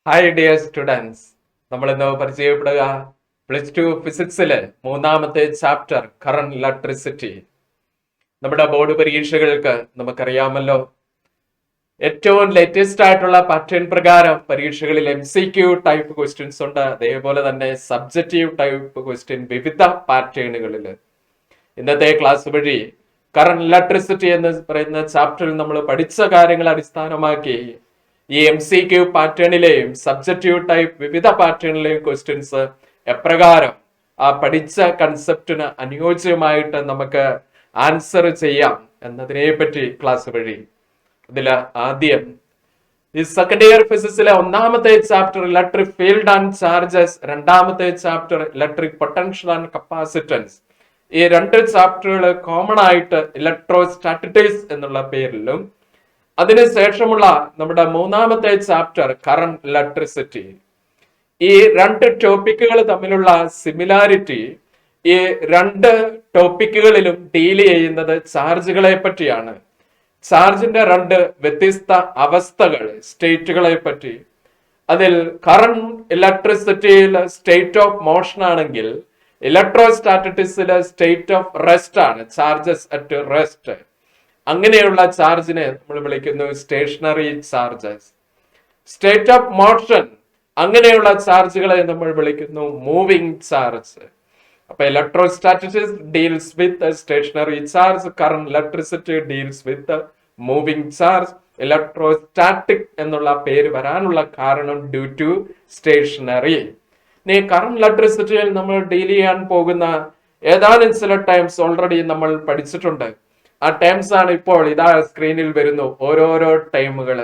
Hi dear students, നമ്മൾ ഇന്ന് പരിചയപ്പെടുക +2 ഫിസിക്സിലെ 3-ാമത്തെ chapter current electricity. നമ്മുടെ ബോർഡ് പരീക്ഷകൾക്ക് നമുക്കറിയാമല്ലോ, ഏറ്റവും ലേറ്റസ്റ്റ് ആയിട്ടുള്ള പാറ്റേൺ പ്രകാരം പരീക്ഷകളിൽ MCQ ടൈപ്പ് ക്വസ്റ്റ്യൻസ് ഉണ്ട്, അതേപോലെ തന്നെ സബ്ജക്റ്റീവ് ടൈപ്പ് ക്വസ്റ്റ്യൻ വിവിധ പാറ്റേണുകളിൽ. ഇന്നത്തെ ക്ലാസ് വഴി കറന്റ് ഇലക്ട്രിസിറ്റി എന്ന് പറയുന്ന ചാപ്റ്ററിൽ നമ്മൾ പഠിച്ച കാര്യങ്ങൾ അടിസ്ഥാനമാക്കി ഈ MCQ പാറ്റേണിലെയും സബ്ജക്റ്റീവ് ടൈപ്പ് വിവിധ പാറ്റേണിലെയും ക്വസ്റ്റ്യൻസ് എപ്രകാരം ആ പഠിച്ച കൺസെപ്റ്റിന് അനുയോജ്യമായിട്ട് നമുക്ക് ആൻസർ ചെയ്യാം എന്നതിനെ പറ്റി ക്ലാസ് വഴി. ഇതിൽ ആദ്യം ഈ സെക്കൻഡ് ഇയർ ഫിസിക്സിലെ 1-ാമത്തെ chapter electric field and charges, 2-ാമത്തെ chapter electric potential and capacitance. ഈ രണ്ട് ചാപ്റ്ററുകൾ കോമൺ ആയിട്ട് ഇലക്ട്രോസ്റ്റാറ്റിക്സ് എന്നുള്ള പേരിലും, അതിനുശേഷമുള്ള നമ്മുടെ 3-ാമത്തെ ചാപ്റ്റർ കറന്റ് ഇലക്ട്രിസിറ്റി. ഈ രണ്ട് ടോപ്പിക്കുകൾ തമ്മിലുള്ള സിമിലാരിറ്റി, ഈ രണ്ട് ടോപ്പിക്കുകളിലും ഡീൽ ചെയ്യുന്നത് ചാർജുകളെ പറ്റിയാണ്. ചാർജിന്റെ രണ്ട് വ്യത്യസ്ത അവസ്ഥകൾ, സ്റ്റേറ്റുകളെ പറ്റി. അതിൽ കറന്റ് ഇലക്ട്രിസിറ്റിയിൽ സ്റ്റേറ്റ് ഓഫ് മോഷൻ ആണെങ്കിൽ ഇലക്ട്രോസ്റ്റാറ്റിക്സിലെ സ്റ്റേറ്റ് ഓഫ് റെസ്റ്റ് ആണ്, ചാർജസ് അറ്റ് റെസ്റ്റ്. അങ്ങനെയുള്ള ചാർജിനെ നമ്മൾ വിളിക്കുന്നു stationary charges. State of motion അങ്ങനെയുള്ള ചാർജുകളെ നമ്മൾ വിളിക്കുന്നു മൂവിംഗ് ചാർജ്. അപ്പൊ electrostatics deals with stationary charge, current electricity deals with moving charge. Electrostatic എന്നുള്ള പേര് വരാനുള്ള കാരണം ഡ്യൂ ടു സ്റ്റേഷനറി. ഇനി കറന്റ് ഇലക്ട്രിസിറ്റിയിൽ നമ്മൾ ഡീൽ ചെയ്യാൻ പോകുന്ന ഏതാനും ചില ടൈംസ് ഓൾറെഡി നമ്മൾ പഠിച്ചിട്ടുണ്ട്. ആ ടൈംസ് ആണ് ഇപ്പോൾ ഇതാ സ്ക്രീനിൽ വരുന്നു, ഓരോരോ ടൈമുകൾ.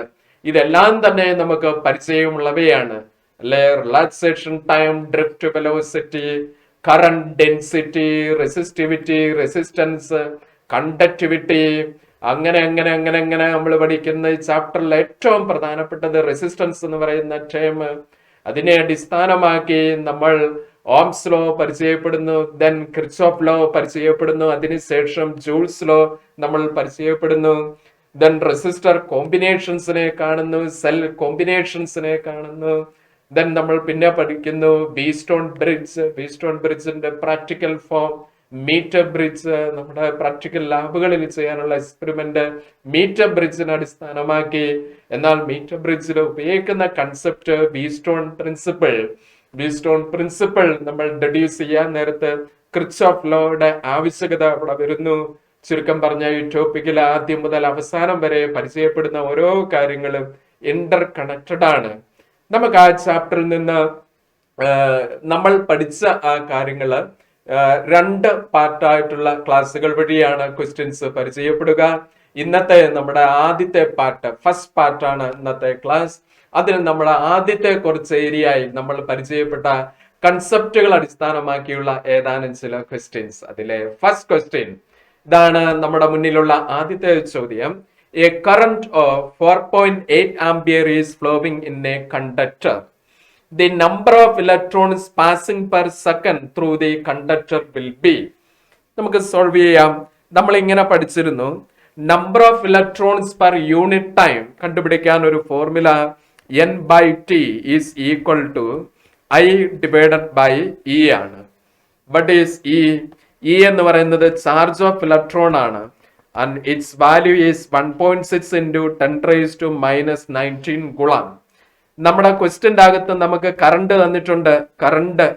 ഇതെല്ലാം തന്നെ നമുക്ക് പരിചയമുള്ളവയാണ് അല്ലെ. Relaxation time, drift velocity, current density, resistivity, resistance, conductivity, അങ്ങനെ അങ്ങനെ അങ്ങനെ അങ്ങനെ നമ്മൾ പഠിക്കുന്ന ഈ ചാപ്റ്ററിൽ ഏറ്റവും പ്രധാനപ്പെട്ടത് റെസിസ്റ്റൻസ് എന്ന് പറയുന്ന ടേം. അതിനെ അടിസ്ഥാനമാക്കി നമ്മൾ ഓംസ് ലോ പരിചയപ്പെടുന്നു, ദെൻ കിർച്ചോഫ് ലോ പരിചയപ്പെടുന്നു, അതിനുശേഷം ജൂൾസ് ലോ നമ്മൾ പരിചയപ്പെടുന്നു, ദെൻ റെസിസ്റ്റർ കോമ്പിനേഷൻസിനെ കാണുന്നു, സെൽ കോമ്പിനേഷൻസിനെ കാണുന്നു. ദെൻ നമ്മൾ പിന്നെ പഠിക്കുന്നു വീറ്റ്സ്റ്റോൺ ബ്രിഡ്ജ്, വീറ്റ്സ്റ്റോൺ ബ്രിഡ്ജിന്റെ പ്രാക്ടിക്കൽ ഫോം, മീറ്റർ ബ്രിഡ്ജ്, നമ്മുടെ പ്രാക്ടിക്കൽ ലാബുകളിൽ ചെയ്യാനുള്ള എക്സ്പെരിമെന്റ് മീറ്റർ ബ്രിഡ്ജിനെ അടിസ്ഥാനമാക്കി. എന്നാൽ മീറ്റർ ബ്രിഡ്ജിൽ ഉപയോഗിക്കുന്ന concept whetstone principle. Whetstone principle നമ്മൾ ഡെഡ്യൂസ് ചെയ്യാൻ നേരത്ത് കിർച്ചോഫ് ലോയുടെ ആവശ്യകത അവിടെ വരുന്നു. ചുരുക്കം പറഞ്ഞ ഈ ടോപ്പിക്കിൽ ആദ്യം മുതൽ അവസാനം വരെ പരിചയപ്പെടുന്ന ഓരോ കാര്യങ്ങളും ഇന്റർ കണക്റ്റഡ് ആണ്. നമുക്ക് ആ ചാപ്റ്ററിൽ നിന്ന് നമ്മൾ പഠിച്ച ആ കാര്യങ്ങള് രണ്ട് പാർട്ടായിട്ടുള്ള ക്ലാസ്സുകൾ വഴിയാണ് ക്വസ്റ്റ്യൻസ് പരിചയപ്പെടുക. ഇന്നത്തെ നമ്മുടെ ആദ്യത്തെ പാർട്ട്, ഫസ്റ്റ് പാർട്ടാണ് ഇന്നത്തെ ക്ലാസ്. അതിൽ നമ്മൾ ആദ്യത്തെ കുറച്ച് ഏരിയയായി നമ്മൾ പരിചയപ്പെട്ട കൺസെപ്റ്റുകൾ അടിസ്ഥാനമാക്കിയുള്ള ഏതാനും ചില ക്വസ്റ്റ്യൻസ്. അതിലെ ഫസ്റ്റ് ക്വസ്റ്റ്യൻ ഇതാണ് നമ്മുടെ മുന്നിലുള്ള ആദ്യത്തെ ചോദ്യം. A current of 4.8 ampere is flowing in a conductor. The number of electrons passing per second through the conductor will be. നമുക്ക് സോൾവ് ചെയ്യാം. നമ്മൾ ഇങ്ങനെ പഠിച്ചിരുന്നു, number of electrons per unit time കണ്ടുപിടിക്കാൻ ഒരു formula N/T is equal to I divided by E ആണ്. What is E? E എന്ന് പറയുന്നത് ചാർജ് ഓഫ് ഇലക്ട്രോൺ ആണ്. And its value is 1.6 into 10⁻⁻19 ഗുണം. നമ്മുടെ ക്വസ്റ്റ്യന്റെ അകത്ത് നമുക്ക് കറണ്ട് തന്നിട്ടുണ്ട്. കറണ്ട്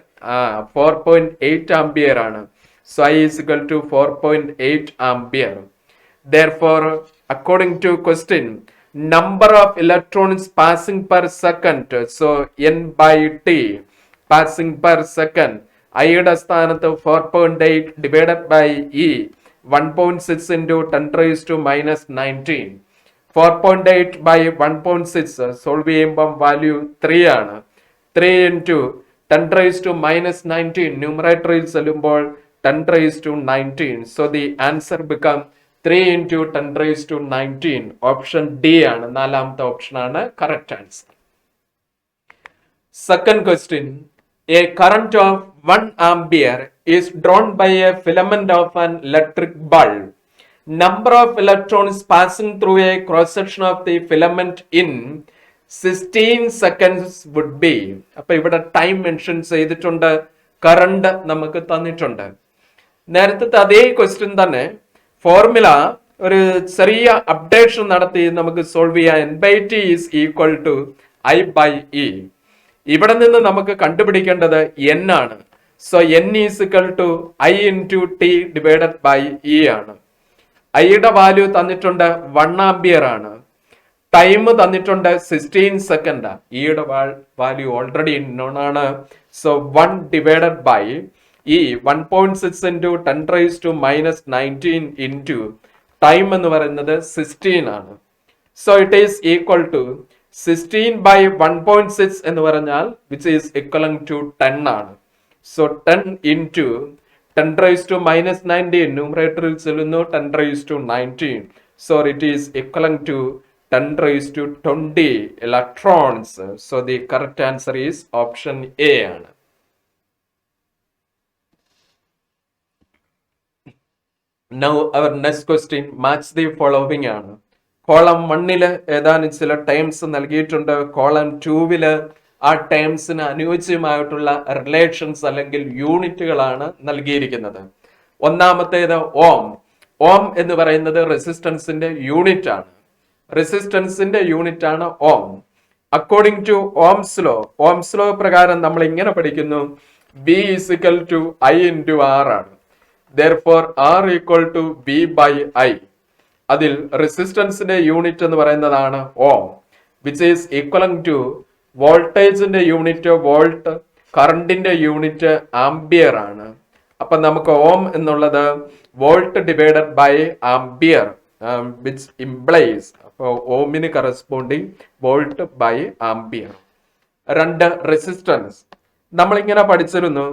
4.8 ആംപിയർ ആണ്. So I is equal to 4.8 ampere. Therefore, according to question, number of electrons passing per second, so N/T passing per second, I യുടെ സ്ഥാനത്ത് 4.8 divided by E, 1.6 into 10⁻⁻19. 4.8 by 1.6 solve ചെയ്യുമ്പം value 3 ആണ്. 3 into 10⁻⁻19 ന്യൂമറേറ്ററിൽ ചെല്ലുമ്പോൾ 10⁻19. So the answer become 3 into 10⁻19. Option D ആണ്, നാലാമത്തെ option ആണ് correct answer. Second question. A current of 1 ampere is drawn by a filament of an electric bulb. Number of electrons passing through a cross section of the filament in 16 seconds would be. അപ്പൊ ഇവിടെ time mention ചെയ്തിട്ടുണ്ട്, current നമുക്ക് തന്നിട്ടുണ്ട്. നേരത്തെ അതേ question തന്നെ formula ഒരു ചെറിയ അപ്ഡേഷൻ നടത്തി നമുക്ക് സോൾവ് ചെയ്യാൻ. N/T is equal to I/E. ഇവിടെ നിന്ന് നമുക്ക് കണ്ടുപിടിക്കേണ്ടത് n ആണ്. So n is equal to I into T divided by E ആണ്. ഐയുടെ വാല്യൂ തന്നിട്ടുണ്ട് 1 ആംപിയർ ആണ്. ടൈം തന്നിട്ടുണ്ട് 16 സെക്കൻഡ്. ഇയുടെ വാല്യൂ ഓൾറെഡി നോൺ ആണ്. സോ 1 ഡിവൈഡഡ് ബൈ ഈ 1.6 ഇൻറ്റു 10⁻⁻19 ഇൻറ്റു ടൈം എന്ന് പറയുന്നത് 16 ആണ്. So it is equal to 16 by 1.6 എന്ന് പറഞ്ഞാൽ വിച്ച് ഈസ് ഇക്വലന്റ് ടു 10 ആണ്. സോ 10 ഇൻറ്റു 10⁻⁻19 ന്യൂമറേറ്ററിൽ ചെല്ലുന്നു 10⁻19. So it is equivalent to 10⁻20 electrons. So the correct answer is option A ആണ്. Now our next question, match the following ആണ്. Column 1 ഏതാനും ചില terms നൽകിയിട്ടുണ്ട്. കോളം 2 ആ ടേംസിന് അനുയോജ്യമായിട്ടുള്ള റിലേഷൻസ് അല്ലെങ്കിൽ യൂണിറ്റുകളാണ് നൽകിയിരിക്കുന്നത്. ഒന്നാമത്തേത് ഓം. ഓം എന്ന് പറയുന്നത് റെസിസ്റ്റൻസിന്റെ യൂണിറ്റ് ആണ്. റെസിസ്റ്റൻസിന്റെ യൂണിറ്റ് ആണ് ഓം. അക്കോർഡിംഗ് ടു ഓംസ് ലോ പ്രകാരം നമ്മൾ ഇങ്ങനെ പഠിക്കുന്നു, B is equal to I into R ആണ്. Therefore R equal to B by I. അതിൽ റെസിസ്റ്റൻസിന്റെ യൂണിറ്റ് എന്ന് പറയുന്നതാണ് ohm, which is equivalent to വോൾട്ടേജിന്റെ യൂണിറ്റ് വോൾട്ട്, കറണ്ടിന്റെ യൂണിറ്റ് ആംബിയർ ആണ്. അപ്പൊ നമുക്ക് ഓം എന്നുള്ളത് volt divided by ampere, which implies അപ്പോൾ ഓമിന് corresponding volt by ampere. 2 resistance. നമ്മളിങ്ങനെ പഠിച്ചിരുന്നു,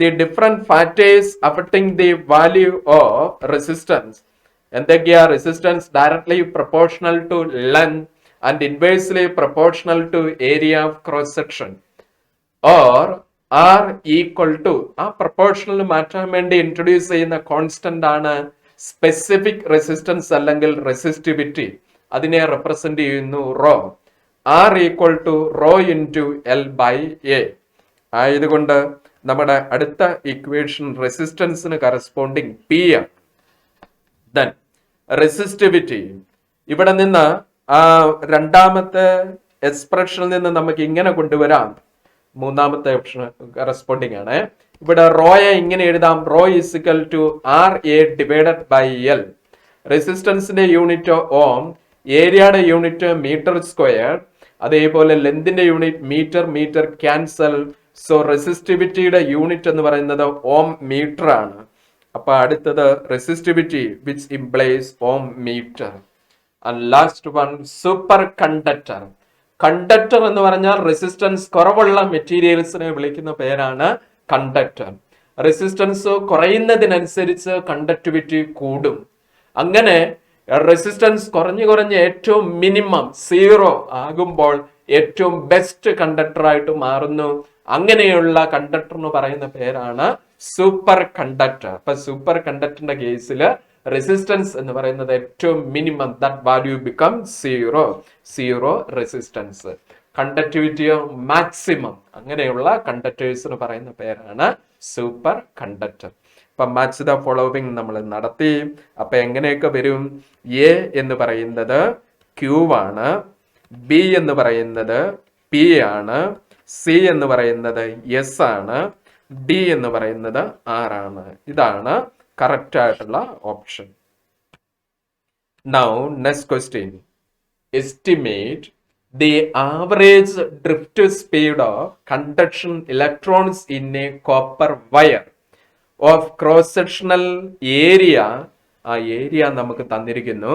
the different factors affecting the value of resistance. എന്തൊക്കെയാ? Resistance directly proportional to length and inversely proportional to area of cross section, or are equal to, ആ proportional മാറ്റാൻ വേണ്ടി introduce ചെയ്യുന്ന constant ആണ് specific resistance അല്ലെങ്കിൽ resistivity. അതിനെ represent ചെയ്യുന്നു rho. R equal to rho into L by A. ആയതുകൊണ്ട് നമ്മുടെ അടുത്ത ഇക്വേഷൻ റെസിസ്റ്റൻസിന് കറസ്പോണ്ടിങ് പി ആണ്. Then resistivity. ഇവിടെ നിന്ന് ആ രണ്ടാമത്തെ എക്സ്പ്രഷനിൽ നിന്ന് നമുക്ക് ഇങ്ങനെ കൊണ്ടുവരാം. മൂന്നാമത്തെ ഓപ്ഷൻ കറസ്പോണ്ടിങ് ആണ്. ഇവിടെ റോയെ ഇങ്ങനെ എഴുതാം, rho is equal to R A divided by L. റെസിസ്റ്റൻസിന്റെ യൂണിറ്റ് ഓം, ഏരിയയുടെ യൂണിറ്റ് മീറ്റർ സ്ക്വയർ, അതേപോലെ ലെന്തിന്റെ unit metre, metre cancel. So റെസിസ്റ്റിവിറ്റിയുടെ യൂണിറ്റ് എന്ന് പറയുന്നത് ഓം മീറ്റർ ആണ്. അപ്പൊ അടുത്തത് resistivity which implies ohm metre. And last one super conductor. Conductor എന്ന് പറഞ്ഞാൽ റെസിസ്റ്റൻസ് കുറവുള്ള മെറ്റീരിയൽസിനെ വിളിക്കുന്ന പേരാണ് കണ്ടക്ടർ. റെസിസ്റ്റൻസ് കുറയുന്നതിനനുസരിച്ച് കണ്ടക്ടിവിറ്റി കൂടും. അങ്ങനെ റെസിസ്റ്റൻസ് കുറഞ്ഞ് ഏറ്റവും മിനിമം 0 ആകുമ്പോൾ ഏറ്റവും ബെസ്റ്റ് കണ്ടക്ടർ ആയിട്ട് മാറുന്നു. അങ്ങനെയുള്ള കണ്ടക്ടർ എന്ന് പറയുന്ന പേരാണ് സൂപ്പർ കണ്ടക്ടർ. അപ്പൊ സൂപ്പർ കണ്ടക്ടറിന്റെ കേസിൽ റെസിസ്റ്റൻസ് എന്ന് പറയുന്നത് ഏറ്റവും minimum, that value become 0 resistance. കണ്ടക്ടിവിറ്റിയോ മാക്സിമം. അങ്ങനെയുള്ള കണ്ടക്ടേഴ്സിന് പറയുന്ന പേരാണ് സൂപ്പർ കണ്ടക്ടർ. അപ്പൊ മാച്ച് ദ ഫോളോവിങ് നമ്മൾ നടത്തി. അപ്പൊ എങ്ങനെയൊക്കെ വരും? എ എന്ന് പറയുന്നത് ക്യൂ ആണ്, ബി എന്ന് പറയുന്നത് പി ആണ്, സി എന്ന് പറയുന്നത് എസ് ആണ്, ഡി എന്ന് പറയുന്നത് ആർ ആണ്. ഇതാണ് കറക്റ്റ് ആയിട്ടുള്ള option. Now next question, estimate the average drift speed of conduction electrons in a copper wire of cross-sectional area. ആ ഏരിയ നമുക്ക് തന്നിരിക്കുന്നു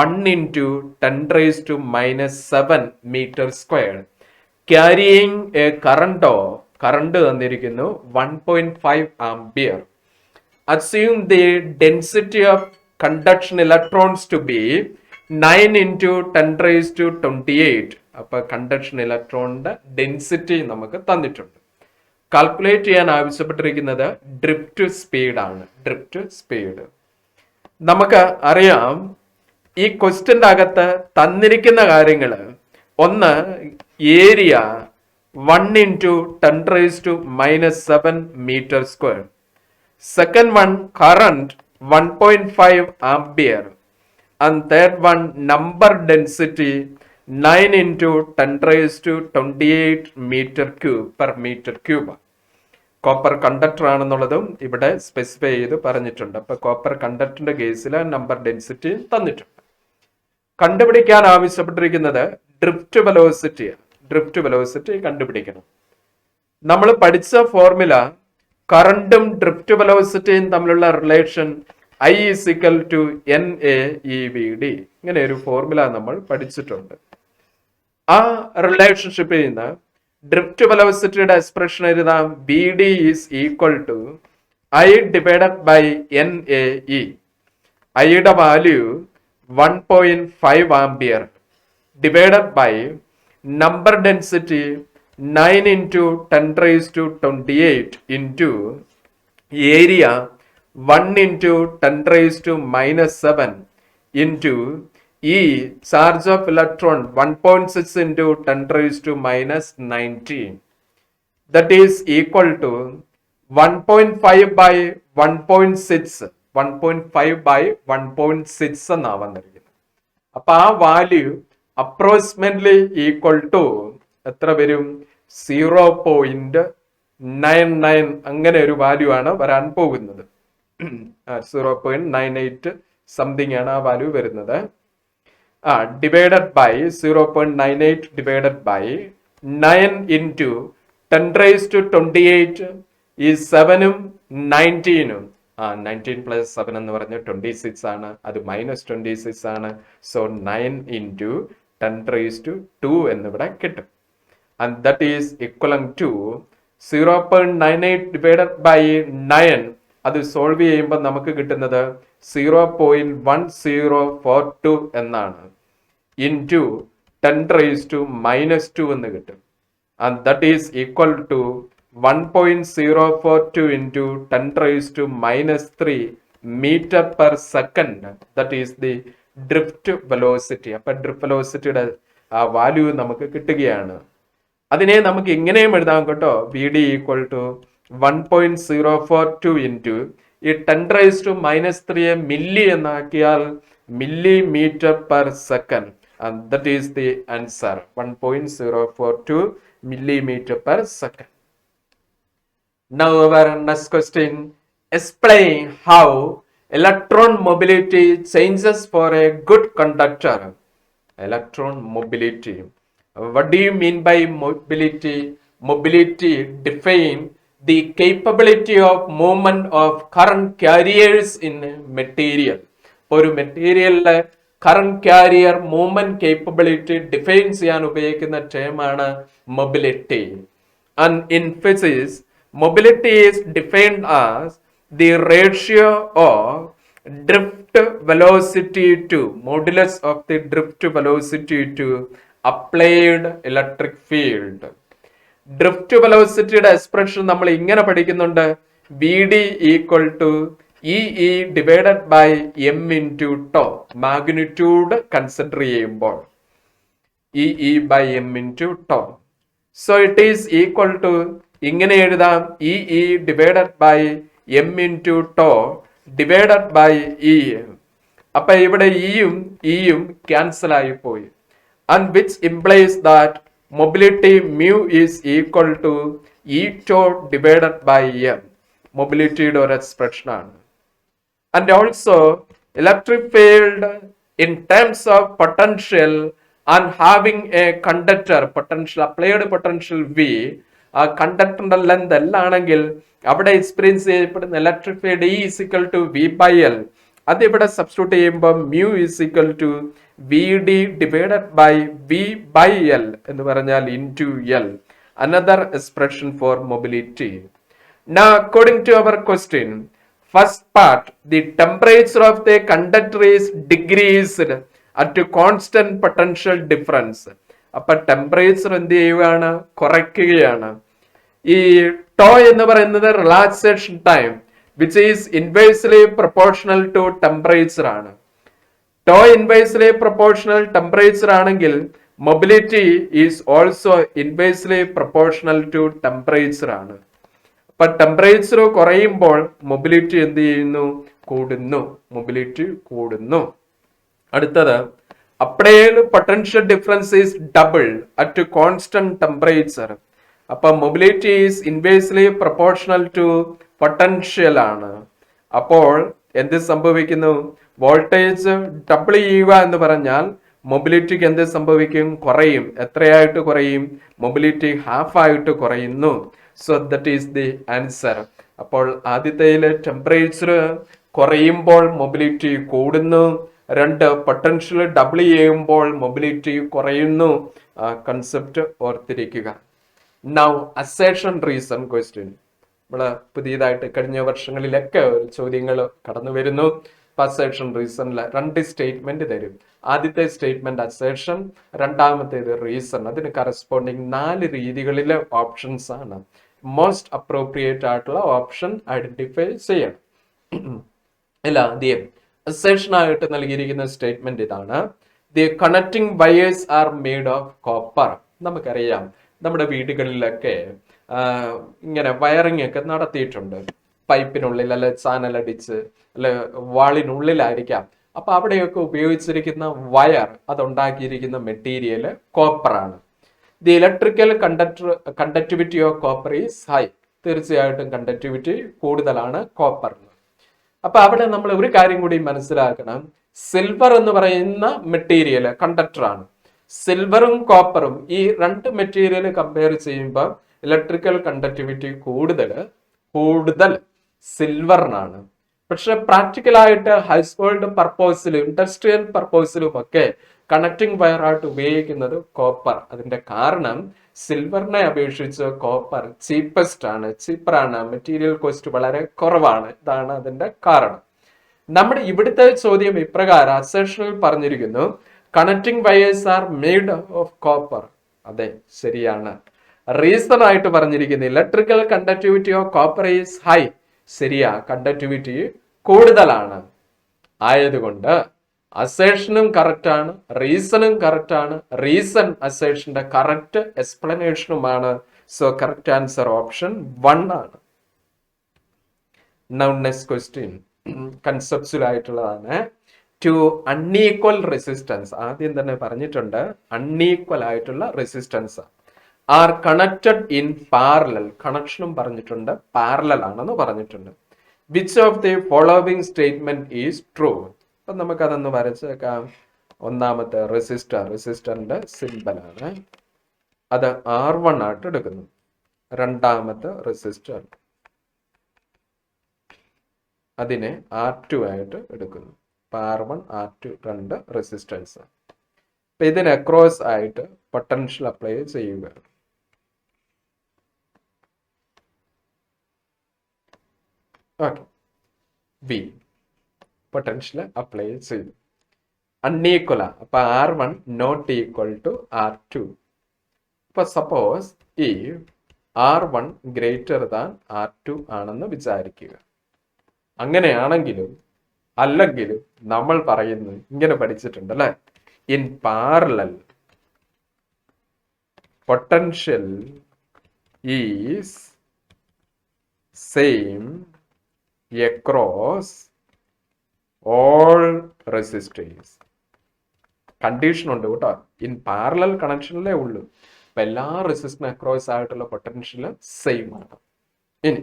1 into 10⁻⁻7 meter square, carrying a current തന്നിരിക്കുന്നു 1.5 ampere. Assume the density of conduction electrons to be 9 into 10⁻28. അപ്പൊ conduction ഇലക്ട്രോണിന്റെ density നമുക്ക് തന്നിട്ടുണ്ട്. Calculate ചെയ്യാൻ ആവശ്യപ്പെട്ടിരിക്കുന്നത് ഡ്രിഫ്റ്റ് സ്പീഡ് ആണ്. ഡ്രിഫ്റ്റ് സ്പീഡ് നമുക്ക് അറിയാം, ഈ ക്വസ്റ്റ്യന്റെ അകത്ത് തന്നിരിക്കുന്ന കാര്യങ്ങള് ഒന്ന് area 1 into 10 raised to -7 meter square. Second one, current 1.5 ampere. And third one, number density 9 into 10 raised to 28 meter cube per meter cube. Copper conductor ആണെന്നുള്ളതും ഇവിടെ സ്പെസിഫൈ ചെയ്ത് പറഞ്ഞിട്ടുണ്ട്. അപ്പൊ കോപ്പർ കണ്ടക്ടറിന്റെ കേസിൽ നമ്പർ ഡെൻസിറ്റി തന്നിട്ടുണ്ട്. കണ്ടുപിടിക്കാൻ ആവശ്യപ്പെട്ടിരിക്കുന്നത് ഡ്രിഫ്റ്റ് വെലോസിറ്റിയാണ്. ഡ്രിഫ്റ്റ് വെലോസിറ്റി കണ്ടുപിടിക്കണം. നമ്മൾ പഠിച്ച ഫോർമുല കറണ്ടും ഡ്രിഫ്റ്റ് വെലോസിറ്റിയും തമ്മിലുള്ള relation I is equal to NAEVD. ഇങ്ങനെ ഒരു ഫോർമുല നമ്മൾ പഠിച്ചിട്ടുണ്ട്. ആ റിലേഷൻഷിപ്പിൽ നിന്ന് ഡ്രിഫ്റ്റ് വെലോസിറ്റിയുടെ എക്സ്പ്രഷൻ എഴുതാം. BD is equal to I divided by NAE. ഐയുടെ value 1.5 ampere divided by number density 9 into 10 raised to 28 into area 1 into 10 raised to -7 into E charge of electron 1.6 into 10 raised to -19. That is equal to 1.5 by 1.6. 1.5 by 1.6 എന്നാ വന്നിരിക്കുന്നത്. അപ്പൊ ആ value approximately equal to എത്ര വരും? 0.99 അങ്ങനെ ഒരു value ആണ് വരാൻ പോകുന്നത്. 0.98 സംതിങ് ആണ് ആ വാല്യൂ വരുന്നത്. Divided by 0.98 divided by 9 into 10 raised to 28 ഈ 7ഉം 19ഉം 19 plus 7 എന്ന് പറഞ്ഞ 26 ആണ്. അത് -26 ആണ്. സോ 9 into 10 raised to 2 എന്നിവിടെ കിട്ടും. And that is equivalent to 0.98 divided by 9. അത് സോൾവ് ചെയ്യുമ്പോൾ നമുക്ക് കിട്ടുന്നത് 0.1042 എന്നാണ്. into 10 raised to -2 എന്ന് കിട്ടും. And that is equal to 1.042 into 10 raised to -3 meter per second. That is the drift velocity. അപ്പൊ ഡ്രിഫ്റ്റ് വെലോസിറ്റിയുടെ ആ വാല്യൂ നമുക്ക് കിട്ടുകയാണ്. അതിനെ നമുക്ക് ഇങ്ങനെയും എഴുതാം കേട്ടോ. BD ഈക്വൽ ടു 1.042 into ഈ 10 raised to -3 മില്ലി എന്നാക്കിയാൽ millimeter per second. And that is the answer. 1.042 millimeter per second. Now our next question. Explain how electron mobility changes for a good conductor. Electron mobility. What do you mean by mobility? Mobility define the capability of movement of current carriers in material. ഒരു മെറ്റീരിയലിലെ current carrier movement capability define ചെയ്യാൻ ഉപയോഗിക്കുന്ന ടേമാണ് mobility. And in physics mobility is defined as the ratio of drift velocity to modulus of the drift velocity to applied electric field. Drift വെലോസിറ്റിയുടെ expression നമ്മൾ ഇങ്ങനെ പഠിക്കുന്നുണ്ട്. BD equal to EE divided by M into tau. Magnitude consider ചെയ്യുമ്പോൾ EE by M into tau. So it is equal to ഇങ്ങനെ എഴുതാം. EE divided by M into tau divided by E. അപ്പൊ ഇവിടെ ഇയും ഇയും cancel ആയി പോയി. And which implies that mobility mu is equal to E tau divided by M. മൊബിലിറ്റിയുടെ ഒരു expression ആണ്. And also electric field in terms of potential and having a conductor potential, applied potential V, ആ കണ്ടക്ടറിന്റെ length എല്ലാണെങ്കിൽ അവിടെ experience ചെയ്യപ്പെടുന്ന electric field E is equal to V by L. അത് ഇവിടെ substitute ചെയ്യുമ്പോൾ mu is equal to VD divided by V by L എന്ന് പറഞ്ഞാൽ into L. Another expression for mobility. Now according to our question, first part, the temperature of the conductor is decreased at a constant potential difference. അപ്പൊ temperature എന്ത് ചെയ്യുകയാണ്? കുറയ്ക്കുകയാണ്. ഈ tau എന്ന് പറയുന്നത് relaxation time which is inversely proportional to temperature ആണ്. Tau inversely proportional temperature ആണെങ്കിൽ mobility is also inversely proportional to temperature ആണ്. അപ്പൊ ടെമ്പറേച്ചർ കുറയുമ്പോൾ മൊബിലിറ്റി എന്ത് ചെയ്യുന്നു? കൂടുന്നു. മൊബിലിറ്റി കൂടുന്നു. അടുത്തത്, applied potential difference is double at constant temperature. അപ്പൊ mobility is inversely proportional to potential ആണ്. അപ്പോൾ എന്ത് സംഭവിക്കുന്നു? വോൾട്ടേജ് ഡബിൾ ചെയ്യുക എന്ന് പറഞ്ഞാൽ മൊബിലിറ്റിക്ക് എന്ത് സംഭവിക്കും? കുറയും. എത്രയായിട്ട് കുറയും? മൊബിലിറ്റി ഹാഫ് ആയിട്ട് കുറയുന്നു. So that is the answer. അപ്പോൾ ആദ്യത്തേതിലെ ടെമ്പറേച്ചർ കുറയുമ്പോൾ മൊബിലിറ്റി കൂടുന്നു. 2, പൊട്ടൻഷ്യൽ ഡബിൾ ചെയ്യുമ്പോൾ മൊബിലിറ്റി കുറയുന്നു. കൺസെപ്റ്റ് ഓർത്തിരിക്കുക. Now assertion reason question. നമ്മള് പുതിയതായിട്ട് കഴിഞ്ഞ വർഷങ്ങളിലൊക്കെ ചോദ്യങ്ങൾ കടന്നു വരുന്നു. അസേർഷൻ റീസണില് 2 സ്റ്റേറ്റ്മെന്റ് തരും. ആദ്യത്തെ സ്റ്റേറ്റ്മെന്റ് അസേർഷൻ, രണ്ടാമത്തേത് റീസൺ. അതിന് കറസ്പോണ്ടിങ് 4 രീതികളിലെ ഓപ്ഷൻസ് ആണ്. മോസ്റ്റ് അപ്രോപ്രിയേറ്റ് ആയിട്ടുള്ള ഓപ്ഷൻ ഐഡന്റിഫൈ ചെയ്യണം. ആദ്യം അസേർഷൻ ആയിട്ട് നൽകിയിരിക്കുന്ന സ്റ്റേറ്റ്മെന്റ് ഇതാണ്: the connecting wires are made of copper. നമുക്കറിയാം, നമ്മുടെ വീടുകളിലൊക്കെ ഇങ്ങനെ വയറിംഗ് ഒക്കെ നടത്തിയിട്ടുണ്ട്. പൈപ്പിനുള്ളിൽ അല്ലെ ചാനൽ അടിച്ച് അല്ലെ വാളിനുള്ളിലായിരിക്കാം. അപ്പൊ അവിടെയൊക്കെ ഉപയോഗിച്ചിരിക്കുന്ന വയർ, അതുണ്ടാക്കിയിരിക്കുന്ന മെറ്റീരിയൽ കോപ്പറാണ്. The electrical conductivity of copper is high. തീർച്ചയായിട്ടും കണ്ടക്ടിവിറ്റി കൂടുതലാണ് കോപ്പറിന്. അപ്പൊ അവിടെ നമ്മൾ ഒരു കാര്യം കൂടി മനസ്സിലാക്കണം. സിൽവർ എന്ന് പറയുന്ന മെറ്റീരിയൽ കണ്ടക്ടറാണ്. സിൽവറും കോപ്പറും ഈ 2 മെറ്റീരിയൽ കമ്പയർ ചെയ്യുമ്പോൾ ഇലക്ട്രിക്കൽ കണ്ടക്ടിവിറ്റി കൂടുതൽ സിൽവറിനാണ്. പക്ഷെ പ്രാക്ടിക്കലായിട്ട് ഹൗസ് ഹോൾഡ് പർപ്പസിലും ഇൻഡസ്ട്രിയൽ പർപ്പസിലും ഒക്കെ കണക്ടിങ് വയർ ആയിട്ട് ഉപയോഗിക്കുന്നത് കോപ്പർ. അതിന്റെ കാരണം സിൽവറിനെ അപേക്ഷിച്ച് കോപ്പർ ചീപ്പറാണ്. മെറ്റീരിയൽ കോസ്റ്റ് വളരെ കുറവാണ്. ഇതാണ് അതിന്റെ കാരണം. നമ്മുടെ ഇവിടുത്തെ ചോദ്യം ഇപ്രകാരം അസേർഷനിൽ പറഞ്ഞിരിക്കുന്നു: connecting wires are made of copper. അതെ, ശരിയാണ്. റീസൺ ആയിട്ട് പറഞ്ഞിരിക്കുന്നു electrical conductivity of copper is high. ശരിയാ, കണ്ടക്ടിവിറ്റി കൂടുതലാണ്. ആയതുകൊണ്ട് അസേർഷനും കറക്റ്റ് ആണ്, റീസണും കറക്റ്റ് ആണ്. റീസൺ അസേർഷന്റെ കറക്റ്റ് എക്സ്പ്ലനേഷനുമാണ്. സോ കറക്റ്റ് ആൻസർ ഓപ്ഷൻ 1 ആണ്. നൗ നെക്സ്റ്റ് ക്വസ്റ്റ്യൻ കൺസെപ്ച്വൽ ആയിട്ടുള്ളതാണ്. ടു അൺഈക്വൽ റെസിസ്റ്റൻസ്, ആദ്യം തന്നെ പറഞ്ഞിട്ടുണ്ട് അൺഈക്വൽ ആയിട്ടുള്ള resistance are connected in parallel. കണക്ഷനും പറഞ്ഞിട്ടുണ്ട്, പാരലൽ ആണെന്ന് പറഞ്ഞിട്ടുണ്ട്. Which of the following statement is true? അപ്പൊ നമുക്കതൊന്ന് വരച്ചേക്കാം. ഒന്നാമത്തെ റെസിസ്റ്ററിന്റെ സിമ്പലാണ്, അത് R1 ആയിട്ട് എടുക്കുന്നു. രണ്ടാമത്തെ റെസിസ്റ്റർ, അതിനെ R2 ആയിട്ട് എടുക്കുന്നു. R1 R2 2 resistance. അപ്പൊ ഇതിന് അക്രോസ് ആയിട്ട് പൊട്ടൻഷ്യൽ അപ്ലൈ ചെയ്യുക. ഓക്കെ, V പൊട്ടൻഷ്യൽ അപ്ലൈ ചെയ്തു. അൺഈക്വൽ, അപ്പൊ R1 not equal to R2. അപ്പൊ സപ്പോസ് ഈ R1 ഗ്രേറ്റർ ദാൻ R2 ആണെന്ന് വിചാരിക്കുക. അങ്ങനെയാണെങ്കിലും അല്ലെങ്കിലും നമ്മൾ പറയുന്നു, ഇങ്ങനെ പഠിച്ചിട്ടുണ്ട് അല്ലെ, in parallel potential is same across all resistors. Condition ഉണ്ട് കേട്ടോ, ഇൻ പാരലൽ കണക്ഷനിലേ ഉള്ളൂ. അപ്പൊ എല്ലാ റെസിസ്റ്ററിന് അക്രോസ് ആയിട്ടുള്ള പൊട്ടൻഷ്യൽ സെയിം ആണ്. ഇനി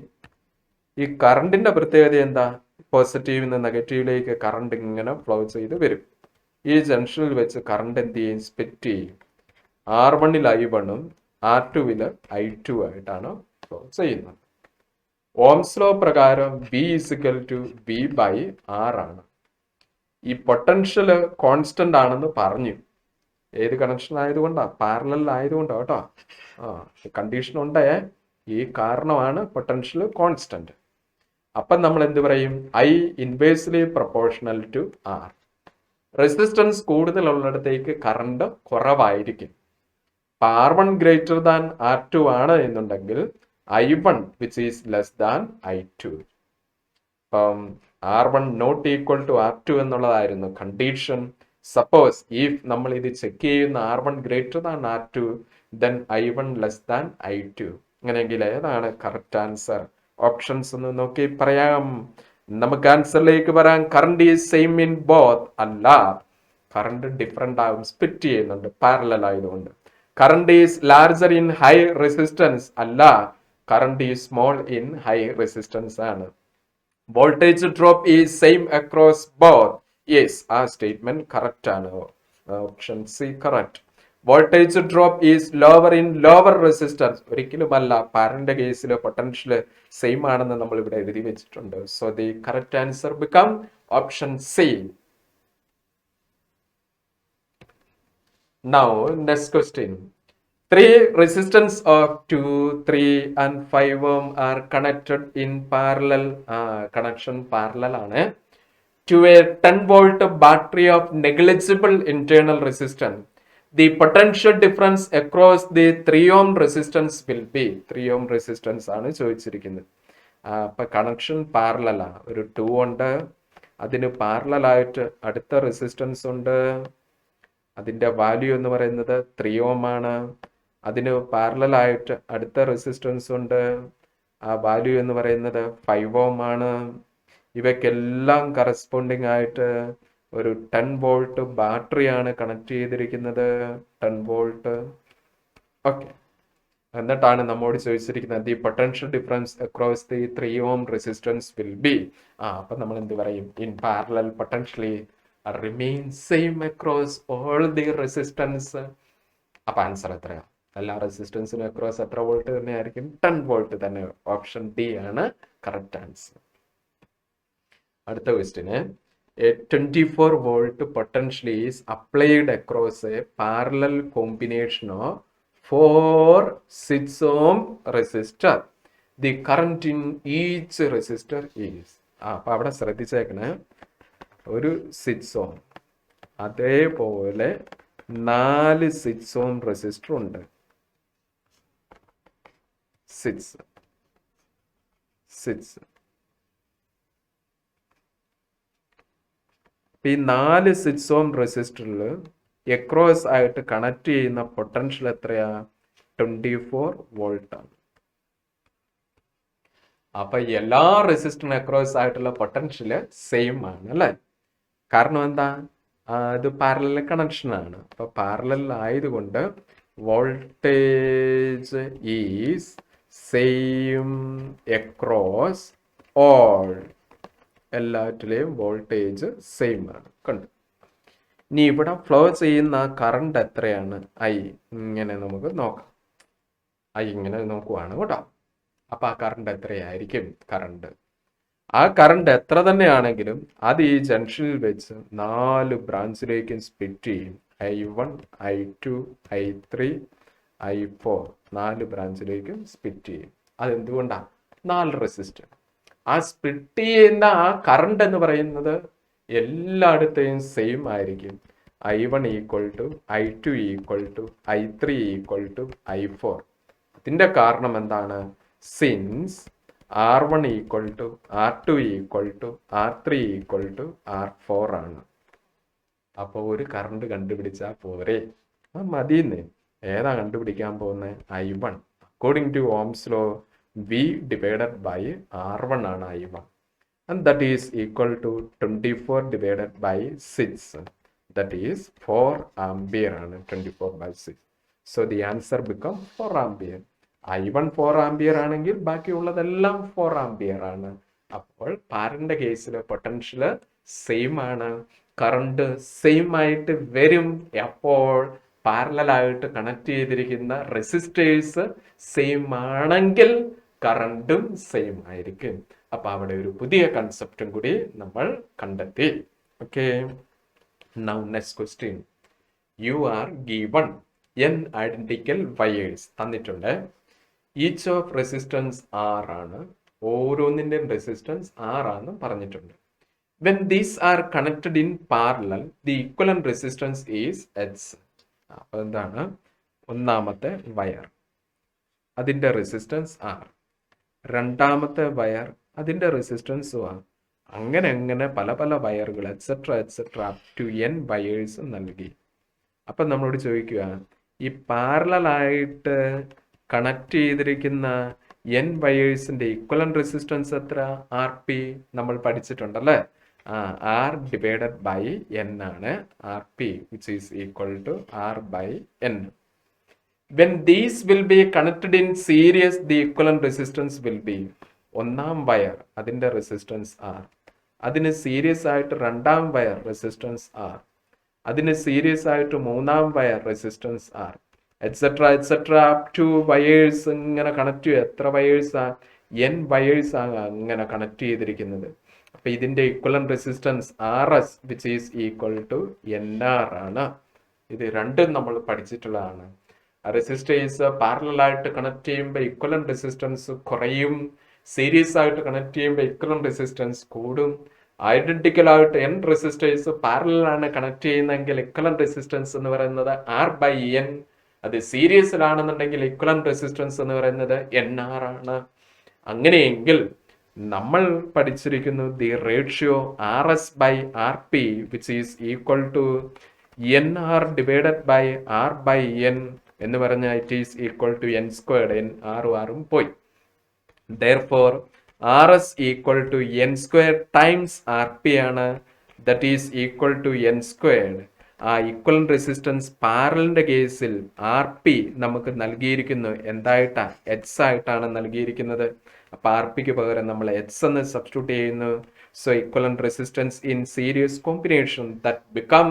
ഈ കറണ്ടിന്റെ പ്രത്യേകത എന്താ? പോസിറ്റീവിൽ നിന്ന് നെഗറ്റീവിലേക്ക് കറണ്ട് ഇങ്ങനെ ഫ്ലോ ചെയ്ത് വരും. ഈ ജംഗ്ഷനിൽ വെച്ച് കറണ്ട് എന്ത് ചെയ്യും? സ്പ്ലിറ്റ് ചെയ്യും. R1 I1 R2 I2 ആയിട്ടാണ് ഫ്ലോ ചെയ്യുന്നത്. ഓംസ് ലോ പ്രകാരം V = V/R ആണ്. ഈ പൊട്ടൻഷ്യൽ കോൺസ്റ്റന്റ് ആണെന്ന് പറഞ്ഞു. ഏത് കണക്ഷൻ ആയതുകൊണ്ടാ? പാരലൽ ആയതുകൊണ്ടാ കേട്ടോ. കണ്ടീഷൻ ഉണ്ടേ, ഈ കാരണമാണ് പൊട്ടൻഷ്യൽ കോൺസ്റ്റന്റ്. അപ്പം നമ്മൾ എന്ത് പറയും? I inversely proportional to R. Resistance കൂടുതലുള്ളിടത്തേക്ക് കറണ്ട് കുറവായിരിക്കും. R1 ഗ്രേറ്റർ ദാൻ R2 ആണ് എന്നുണ്ടെങ്കിൽ I1 which is less than I2. അപ്പം R1 not equal to R2 എന്നുള്ളതായിരുന്നു കണ്ടീഷൻ. സപ്പോസ് ഇഫ് നമ്മൾ ഇത് ചെക്ക് ചെയ്യുന്ന R1 greater than R2 then I1 less than I2. അങ്ങനെയെങ്കിൽ ഏതാണ് കറക്റ്റ് ആൻസർ? ഓപ്ഷൻസ് ഒന്ന് നോക്കി പറയാം. നമുക്ക് ആൻസറിലേക്ക് വരാം. Current is same in both. അല്ല, കറണ്ട് ഡിഫറെന്റ് ആവും, സ്പ്ലിറ്റ് ചെയ്യുന്നുണ്ട് പാരലൽ ആയതുകൊണ്ട്. Current is larger in high resistance. അല്ല, current is small in high resistance ആണ്. Voltage drop is same across both. Yes, ആ സ്റ്റേറ്റ്മെന്റ് കറക്റ്റ് ആണ്. Option C correct. Voltage drop is lower in lower resistance. ഒരിക്കലുമല്ല, പാരന്റെ കേസിൽ potential same ആണെന്ന് നമ്മൾ ഇവിടെ എഴുതി വെച്ചിട്ടുണ്ട്. So the correct answer become option C. Now, next question. 3 resistance of 2, 3 and 5 ohm are connected in parallel. Connection parallel ആണ്. To a 10 volt battery of negligible internal resistance. The potential difference across the 3 ohm resistance will be. 3 ohm resistance ആണ് ചോദിച്ചിരിക്കുന്നത്. അപ്പൊ connection parallel ആണ്. ഒരു 2 ഉണ്ട്, അതിന് parallel ആയിട്ട് അടുത്ത റെസിസ്റ്റൻസ് ഉണ്ട്. അതിന്റെ വാല്യൂ എന്ന് പറയുന്നത് 3 ohm ആണ്. അതിന് പാരലൽ ആയിട്ട് അടുത്ത റെസിസ്റ്റൻസ് ഉണ്ട്, ആ വാല്യൂ എന്ന് പറയുന്നത് 5 ohm ആണ്. ഇവയ്ക്കെല്ലാം കറസ്പോണ്ടിങ് ആയിട്ട് ഒരു 10 വോൾട്ട് ബാറ്ററിയാണ് കണക്ട് ചെയ്തിരിക്കുന്നത്. 10 വോൾട്ട്. ഓക്കെ, എന്നിട്ടാണ് നമ്മോട് ചോദിച്ചിരിക്കുന്നത് the potential difference across the 3 ohm resistance will be. അപ്പൊ നമ്മൾ എന്ത് പറയും? In parallel potentially remain same across all the resistance. അപ്പൊ ആൻസർ എത്രയാ? എല്ലാ റെസിസ്റ്റൻസിനും അക്രോസ് എത്ര വോൾട്ട് തന്നെ ആയിരിക്കും? 10 വോൾട്ട് തന്നെ. ഓപ്ഷൻ ഡി ആണ് കറക്റ്റ് ആൻസർ. അടുത്ത question, a 24 volt potential is applied across a parallel combination of 4 6 ohm resistor. The current in each resistor is. അപ്പൊ അവിടെ ശ്രദ്ധിച്ചേക്കണേ, ഒരു 6 ohm, അതേപോലെ 4 6 ohm റെസിസ്റ്റർ ഉണ്ട്. 6. ഈ 4 6 ohm റെസിസ്റ്ററിൽ എക്രോസ് ആയിട്ട് കണക്ട് ചെയ്യുന്ന പൊട്ടൻഷ്യൽ എത്രയാ? 24 വോൾട്ട് ആണ്. അപ്പൊ എല്ലാ റെസിസ്റ്ററിനും അക്രോസ് ആയിട്ടുള്ള പൊട്ടൻഷ്യൽ സെയിം ആണ് അല്ലെ? കാരണം എന്താ? ഇത് പാരലൽ കണക്ഷൻ ആണ്. അപ്പൊ പാരലൽ ആയതുകൊണ്ട് voltage is same across all. എല്ലാറ്റിലെയും വോൾട്ടേജ് സെയിം ആണ്. കണ്ടു. ഇനി ഇവിടെ ഫ്ലോ ചെയ്യുന്ന കറണ്ട് എത്രയാണ്? I. ഇങ്ങനെ നമുക്ക് നോക്കാം. I ഇങ്ങനെ നോക്കുവാണ് കേട്ടോ. അപ്പൊ ആ കറണ്ട് എത്രയായിരിക്കും? ആ കറണ്ട് എത്ര തന്നെയാണെങ്കിലും അത് ഈ ജംഗ്ഷനിൽ വെച്ച് 4 ബ്രാഞ്ചിലേക്കും സ്പ്ലിറ്റ് ചെയ്യും. I1, I2, I3, I4 4 ബ്രാഞ്ചിലേക്കും split ചെയ്യും. അതെന്തുകൊണ്ടാ? 4 റെസിസ്റ്റർ. ആ സ്പ്ലിറ്റ് ചെയ്യുന്ന ആ കറണ്ട് എന്ന് പറയുന്നത് എല്ലായിടത്തെയും സെയിം ആയിരിക്കും. I1 equal to I2 equal to I3 equal to I4. അതിന്റെ കാരണം എന്താണ്? Since R1 equal to R2 equal to R3 equal to R4 ആണ്. അപ്പോൾ ഒരു കറണ്ട് കണ്ടുപിടിച്ചാൽ പോരെ? മതിയെന്ന്. ഏതാ കണ്ടുപിടിക്കാൻ പോകുന്നത്? I1. According to ohm's law V divided by R1 ആണ് I1. And that is equal to 24 divided by 6. That is 4 ampere ആണ്. 24 by 6. So the answer become 4 ampere. I1 4 ampere ആണെങ്കിൽ ബാക്കിയുള്ളതെല്ലാം 4 ampere ആണ്. അപ്പോൾ പാരന്റെ കേസിൽ പൊട്ടൻഷ്യൽ സെയിം ആണ്, current same ആയിട്ട് വരും. അപ്പോൾ പാരലൽ ആയിട്ട് കണക്ട് ചെയ്തിരിക്കുന്ന റെസിസ്റ്റേഴ്സ് സെയിം ആണെങ്കിൽ കറണ്ടും സെയിം ആയിരിക്കും. അപ്പൊ അവിടെ ഒരു പുതിയ കൺസെപ്റ്റും കൂടി നമ്മൾ കണ്ടെത്തി. Okay, now next question. You are given n identical wires തന്നിട്ടുണ്ട്. ഈച്ച് ഓഫ് റെസിസ്റ്റൻസ് R ആണ്. ഓരോന്നിൻ്റെയും റെസിസ്റ്റൻസ് R ആണ് പറഞ്ഞിട്ടുണ്ട്. When these are connected in parallel, the equivalent resistance is H. അപ്പോൾ എന്താണ്? ഒന്നാമത്തെ വയർ, അതിൻ്റെ റെസിസ്റ്റൻസ് R. രണ്ടാമത്തെ വയർ, അതിൻ്റെ റെസിസ്റ്റൻസ് R. അങ്ങനെ പല പല വയറുകൾ etcetera up to n wires നൽകി. അപ്പം നമ്മളോട് ചോദിക്കുക, ഈ പാരലായിട്ട് കണക്ട് ചെയ്തിരിക്കുന്ന n വയേഴ്സിന്റെ ഇക്വലന്റ് റെസിസ്റ്റൻസ് എത്ര? RP നമ്മൾ പഠിച്ചിട്ടുണ്ടല്ലേ. R ഡിവൈഡഡ് ബൈ n ആണ് RP, which is equal to R by n. When these will be connected in series, the equivalent resistance will be ഒന്നാം വയർ അതിന്റെ റെസിസ്റ്റൻസ് R, അതിന് series ആയിട്ട് രണ്ടാം wire resistance R, അതിന് series ആയിട്ട് മൂന്നാം wire resistance R, etcetera up to wires ഇങ്ങനെ connect ചെയ്യും. എത്ര വയേഴ്സാ? n വയേഴ്സ് ആണ് അങ്ങനെ കണക്ട് ചെയ്തിരിക്കുന്നത്. അപ്പൊ ഇതിന്റെ equivalent resistance RS, which is equal to NR ആണ്. ഇത് രണ്ടും നമ്മൾ പഠിച്ചിട്ടുള്ളതാണ്. റെസിസ്റ്റേഴ്സ് പാരലായിട്ട് കണക്ട് ചെയ്യുമ്പോൾ ഇക്വലന്റ് റെസിസ്റ്റൻസ് കുറയും, സീരീസ് ആയിട്ട് കണക്ട് ചെയ്യുമ്പോൾ ഇക്വലന്റ് റെസിസ്റ്റൻസ് കൂടും. ഐഡന്റിക്കൽ ആയിട്ട് n റെസിസ്റ്റേഴ്സ് പാരലാണ് കണക്ട് ചെയ്യുന്നതെങ്കിൽ ഇക്വലന്റ് റെസിസ്റ്റൻസ് എന്ന് പറയുന്നത് R by n. അത് സീരീസിലാണെന്നുണ്ടെങ്കിൽ ഇക്വലന്റ് റെസിസ്റ്റൻസ് എന്ന് പറയുന്നത് NR ആണ്. അങ്ങനെയെങ്കിൽ നമ്മൾ പഠിച്ചിരിക്കുന്നു the ratio RS by RP, which is equal to NR divided by R by n എന്ന് പറഞ്ഞാൽ it is equal to n squared. ആറും പോയി. Therefore RS equal to n squared times RP ആണ്. That is equal to n squared. ആ equivalent resistance പാരലിന്റെ കേസിൽ RP നമുക്ക് നൽകിയിരിക്കുന്നു എന്തായിട്ടാ? H ആയിട്ടാണ് നൽകിയിരിക്കുന്നത്. അപ്പൊ RPക്ക് പകരം നമ്മൾ H എന്ന് സബ്സ്റ്റിറ്റ്യൂട്ട് ചെയ്യുന്നു. So equivalent resistance in series combination that become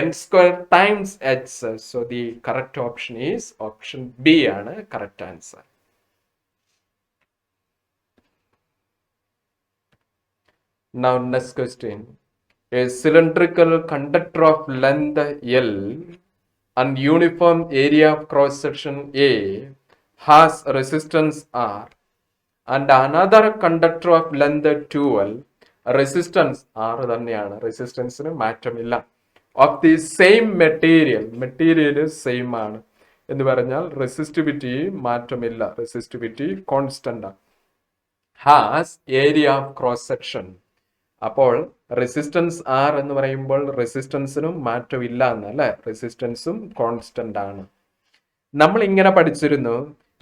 n square times H. So the correct option is option B ആണ് correct answer. Now next question. A cylindrical conductor of length L and uniform area of cross section A has resistance R, and another conductor of length 2L, resistance R തന്നെയാണ്, റെസിസ്റ്റൻസിന് മാറ്റമില്ല, of the same material same ആണ് എന്ന് പറഞ്ഞാൽ resistivity മാറ്റമില്ല, resistivity constant ആണ്, has area of cross section. അപ്പോൾ resistance R എന്ന് പറയുമ്പോൾ റെസിസ്റ്റൻസിനും മാറ്റമില്ല എന്നല്ലേ, റെസിസ്റ്റൻസും കോൺസ്റ്റന്റ് ആണ്. നമ്മൾ ഇങ്ങനെ പഠിച്ചിരുന്നു,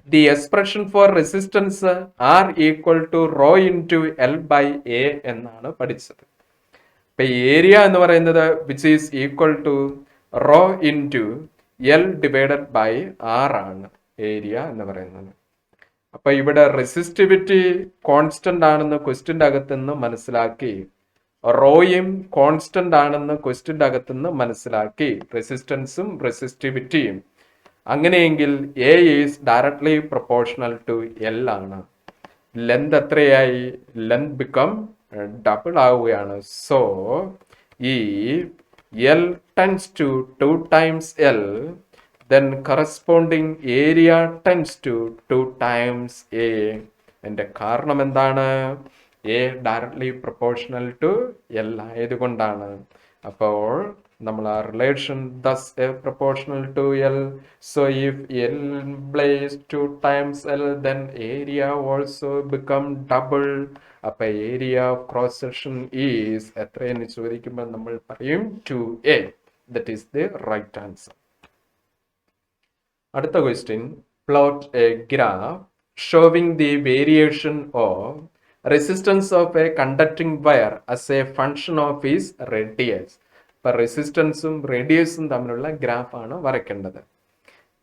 the expression for resistance R equal to rho into L by A എന്നാണ് പഠിച്ചത്. ഇപ്പൊ ഏരിയ എന്ന് പറയുന്നത് which is equal to rho into L divided by R ആണ് ഏരിയ എന്ന് പറയുന്നത്. അപ്പൊ ഇവിടെ റെസിസ്റ്റിവിറ്റി കോൺസ്റ്റന്റ് ആണെന്ന് ക്വസ്റ്റ്യൻ്റെ അകത്തുനിന്ന് മനസ്സിലാക്കി, റോയും കോൺസ്റ്റന്റ് ആണെന്ന് ക്വസ്റ്റ്യൻ്റെ അകത്തുനിന്ന് മനസ്സിലാക്കി, റെസിസ്റ്റൻസും റെസിസ്റ്റിവിറ്റിയും. അങ്ങനെയെങ്കിൽ A is directly proportional to L ആണ്. ലെന്ത് എത്രയായി? ലെന്ത് ബിക്കം ഡബിൾ ആവുകയാണ്. സോ ഈ L tends to 2 times L, then corresponding area tends to 2 times A. എൻ്റെ കാരണം എന്താണ്? A directly proportional to L ആയതുകൊണ്ടാണ്. അപ്പോൾ നമ്മൾ ആ relation thus A proportional to L. So if L implies 2 times L, then area also become double. അപ്പൊ area of cross section is എത്രയെന്ന് ചോദിക്കുമ്പോൾ നമ്മൾ പറയും 2A. That is the right answer. അടുത്ത question, plot a graph showing the variation of resistance of a conducting wire as a function of is radius. ഇപ്പൊ റെസിസ്റ്റൻസും റേഡിയസും തമ്മിലുള്ള ഗ്രാഫാണ് വരയ്ക്കേണ്ടത്.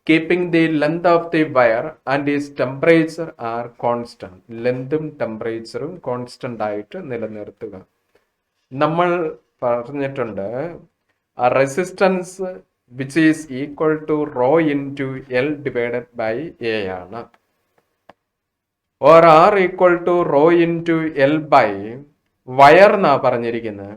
Keeping the length of the wire and its temperature are constant. ലെങ്തും ടെമ്പറേച്ചറും constant ആയിട്ട് നിലനിർത്തുക. നമ്മൾ പറഞ്ഞിട്ടുണ്ട് resistance which is equal to rho into L divided by A ആണ്. Or R equal to rho into L by wire എന്നാ പറഞ്ഞിരിക്കുന്നത്.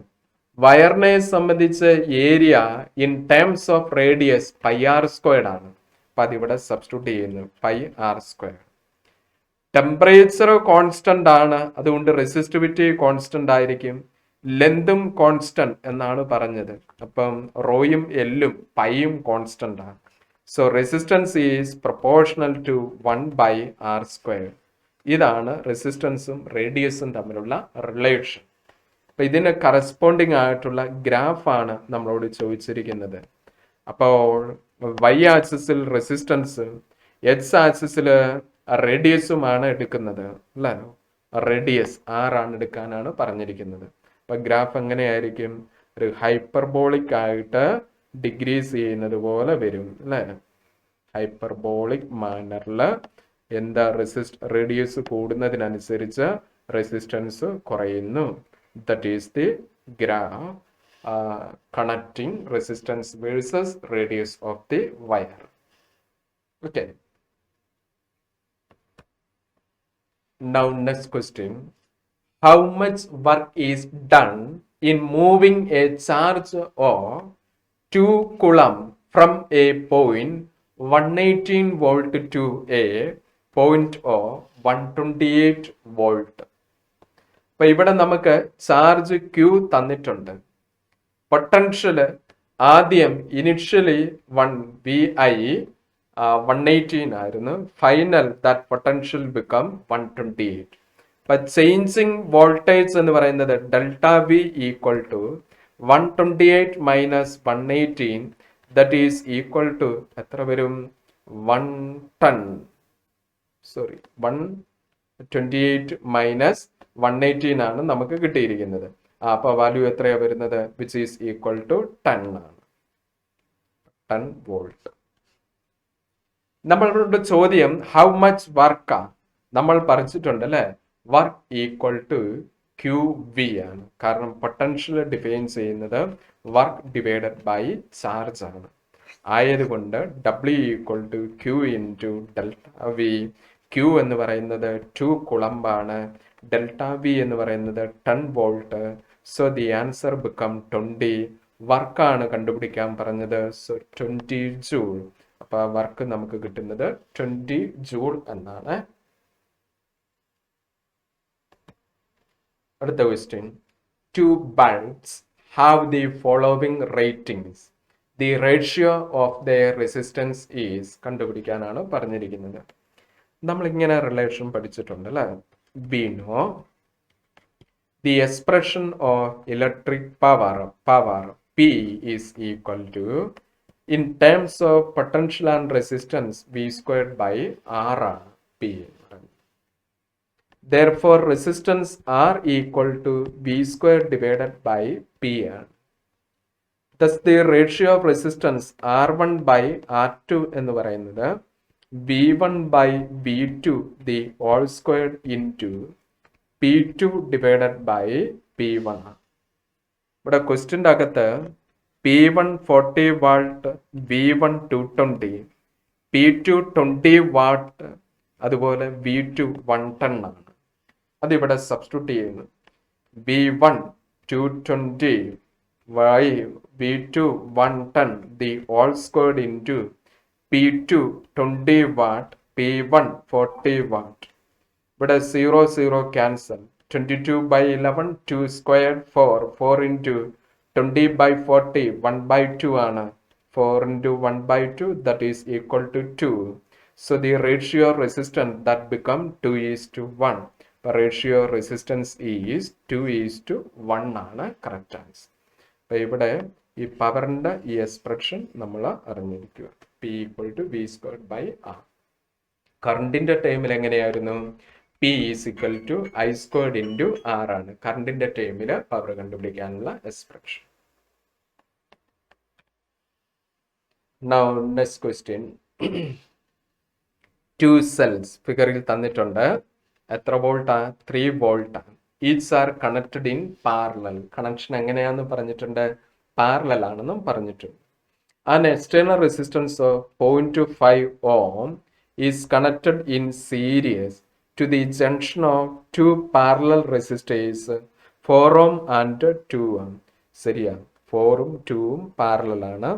വയറിനെ സംബന്ധിച്ച് area in terms of radius πr² ആണ്. അപ്പൊ അതിവിടെ സബ്സ്റ്റിറ്റ്യൂട്ട് ചെയ്യുന്നു πr². ടെമ്പറേച്ചർ കോൺസ്റ്റന്റ് ആണ്, അതുകൊണ്ട് റെസിസ്റ്റിവിറ്റി കോൺസ്റ്റന്റ് ആയിരിക്കും. ലെങ്തും കോൺസ്റ്റന്റ് എന്നാണ് പറഞ്ഞത്. അപ്പം റോയും എല്ലും പൈയും കോൺസ്റ്റന്റ് ആണ്. So resistance is proportional to 1/r². ഇതാണ് റെസിസ്റ്റൻസും റേഡിയസും തമ്മിലുള്ള റിലേഷൻ. അപ്പൊ ഇതിന് കറസ്പോണ്ടിങ് ആയിട്ടുള്ള ഗ്രാഫാണ് നമ്മളോട് ചോദിച്ചിരിക്കുന്നത്. അപ്പോൾ വൈ ആക്സിസിൽ റെസിസ്റ്റൻസ്, എക്സ് ആക്സിസിൽ റേഡിയസുമാണ് എടുക്കുന്നത് അല്ലേ? റേഡിയസ് ആറാണ് എടുക്കാനാണ് പറഞ്ഞിരിക്കുന്നത്. അപ്പൊ ഗ്രാഫ് എങ്ങനെയായിരിക്കും? ഒരു ഹൈപ്പർബോളിക് ആയിട്ട് ഡിഗ്രീസ് ചെയ്യുന്നത് പോലെ വരും അല്ലേ? ഹൈപ്പർബോളിക് മാനറിൽ എന്താ റേഡിയസ് കൂടുന്നതിനനുസരിച്ച് റെസിസ്റ്റൻസ് കുറയുന്നു. That is the graph connecting resistance versus radius of the wire. Okay. Now next question. How much work is done in moving a charge of 2 coulomb from a point 118 volt to a point of 128 volt? അപ്പൊ ഇവിടെ നമുക്ക് charge Q തന്നിട്ടുണ്ട്. Potential ആദ്യം initially 118 ആയിരുന്നു. Final that potential become 128. അപ്പൊ changing voltage എന്ന് പറയുന്നത് delta V equal to 128 minus 118, that is equal to എത്ര വരും? 128 മൈനസ് 118 ആണ് നമുക്ക് കിട്ടിയിരിക്കുന്നത്. അപ്പൊ വാല്യൂ എത്രയാ വരുന്നത്? വിച്ച് ഈസ് ഈക്വൽ ടു 10 ആണ്, 10 വോൾട്ട്. നമ്മളുടെ ചോദ്യം ഹൗ മച്ച് വർക്കാ നമ്മൾ പഠിച്ചിട്ടുണ്ട് അല്ലെ? Work equal to Q V ആണ്. കാരണം പൊട്ടൻഷ്യൽ ഡിഫൈൻ ചെയ്യുന്നത് വർക്ക് ഡിവൈഡഡ് ബൈ ചാർജ് ആണ്. ആയതുകൊണ്ട് W equal to Q into delta V. Q എന്ന് പറയുന്നത് 2 കുളംബ് ആണ്, ഡെൽറ്റ വി എന്ന് പറയുന്നത് 10 volt. So the answer become 20. വർക്കാണ് കണ്ടുപിടിക്കാൻ പറഞ്ഞത്, സോ 20 ജൂൾ. അപ്പൊ വർക്ക് നമുക്ക് കിട്ടുന്നത് 20 ജൂൾ എന്നാണ്. അടുത്ത question. 2 bulbs have the following ratings. The ratio of their resistance is കണ്ടുപിടിക്കാനാണ് പറഞ്ഞിരിക്കുന്നത്. നമ്മളിങ്ങനെ റിലേഷൻ പഠിച്ചിട്ടുണ്ട് അല്ലെ? We know the expression of electric power P is equal to, in terms of potential and resistance, V squared by R ആണ് P. Therefore resistance R equal to V squared divided by P ആണ്. Thus the ratio of resistance R1 by R2 എന്ന് പറയുന്നത് V1 by V2 the all squared into P2 divided by P1. ഇവിടെ ക്വസ്റ്റ്യൻ്റെ അകത്ത് P1 40 what, V1 220, P2 20 what, അതുപോലെ V2 110 ആണ്. അതിവിടെ substitute ചെയ്യുന്നു. V1 220 by V2 110 the all squared into P2 20 watt, P1 40 watt. ഇവിടെ 0 0 cancel. 22 by 11 2 squared 4. 4 into 20 by 40 1 by 2 ആണ്. 4 into 1 by 2 that is equal to 2. So the ratio resistance that become 2:1. The ratio resistance is 2:1 ആണ് correct answer. അപ്പൊ ഇവിടെ ഈ പവറിന്റെ ഈ expression നമ്മൾ അറിഞ്ഞിരിക്കുക. P equal to V squared by R. കറണ്ടിന്റെ ടൈമിൽ എങ്ങനെയായിരുന്നു? P is equal to I squared into R ആണ് കറണ്ടിന്റെ ടൈമിൽ പവർ കണ്ടുപിടിക്കാനുള്ള expression. Now next question. 2 cells ഫിഗറിൽ തന്നിട്ടുണ്ട്. എത്ര വോൾട്ടാ? 3 വോൾട്ടാണ്. Each are connected in parallel. Connection എങ്ങനെയാന്ന് പറഞ്ഞിട്ടുണ്ട്? പാരലൽ ആണെന്നും പറഞ്ഞിട്ടുണ്ട്. An external resistance of 0.5 ohm is connected in series to the junction of 2 parallel resistors 4 ohm and 2 ohm. ശരിയാ, 4ഉം 2ഉം പാരലൽ ആണ്.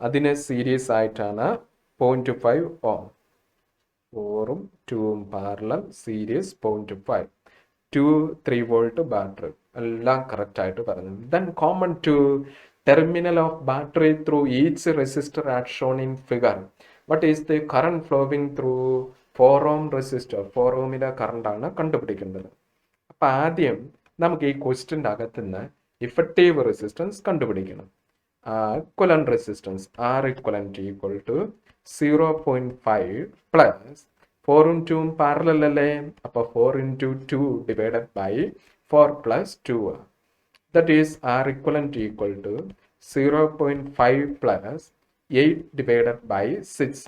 അതിന് സീരീസ് ആയിട്ടാണ് 0.5 ohm. 4ഉം 2ഉം പാരലൽ, സീരീസ് 0.5. 2-3 വോൾട്ട് ബാറ്ററി, എല്ലാം കറക്റ്റ് ആയിട്ട് പറഞ്ഞു. Then common to terminal of battery through each resistor as shown in figure. What is the current flowing through 4 ohm resistor? 4 ohmന്റെ current ആണ് കണ്ടുപിടിക്കേണ്ടത്. അപ്പൊ ആദ്യം നമുക്ക് ഈ ക്വസ്റ്റ്യൻ്റെ അകത്തുനിന്ന് ഇഫക്റ്റീവ് റെസിസ്റ്റൻസ് കണ്ടുപിടിക്കണം. equivalent resistance R equivalent equal to 0.5 plus 4 into parallel അല്ലേ, അപ്പോൾ 4 into 2 divided by 4 plus 2. That is R equivalent equal to 0.5 plus 8 divided by 6.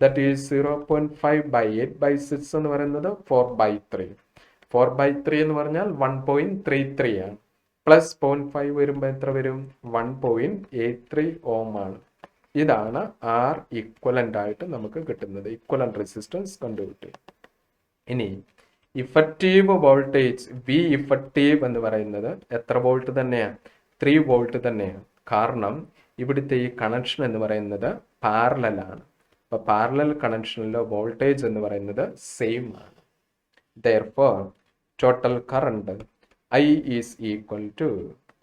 That is 0.5 by 8 by 6 എന്ന് പറയുന്നത് 4 by 3. 4 by 3 എന്ന് പറഞ്ഞാൽ 1.33 ആണ്. പ്ലസ് 0.5 വരുമ്പോൾ എത്ര വരും? 1.83 ഓം ആണ്. ഇതാണ് ആർ ഇക്വലന്റ് ആയിട്ട് നമുക്ക് കിട്ടുന്നത്. ഇക്വലന്റ് റെസിസ്റ്റൻസ് കണ്ടുകിട്ടി. ഇനി ഇഫക്റ്റീവ് വോൾട്ടേജ് വി ഇഫക്റ്റീവ് എന്ന് പറയുന്നത് എത്ര വോൾട്ട് തന്നെയാണ്? 3 വോൾട്ട് തന്നെയാണ്. കാരണം ഇവിടുത്തെ ഈ കണക്ഷൻ എന്ന് പറയുന്നത് പാരലലാണ്. അപ്പോൾ പാരലൽ കണക്ഷനിലെ വോൾട്ടേജ് എന്ന് പറയുന്നത് സെയിം ആണ്. Therefore total current I is equal to,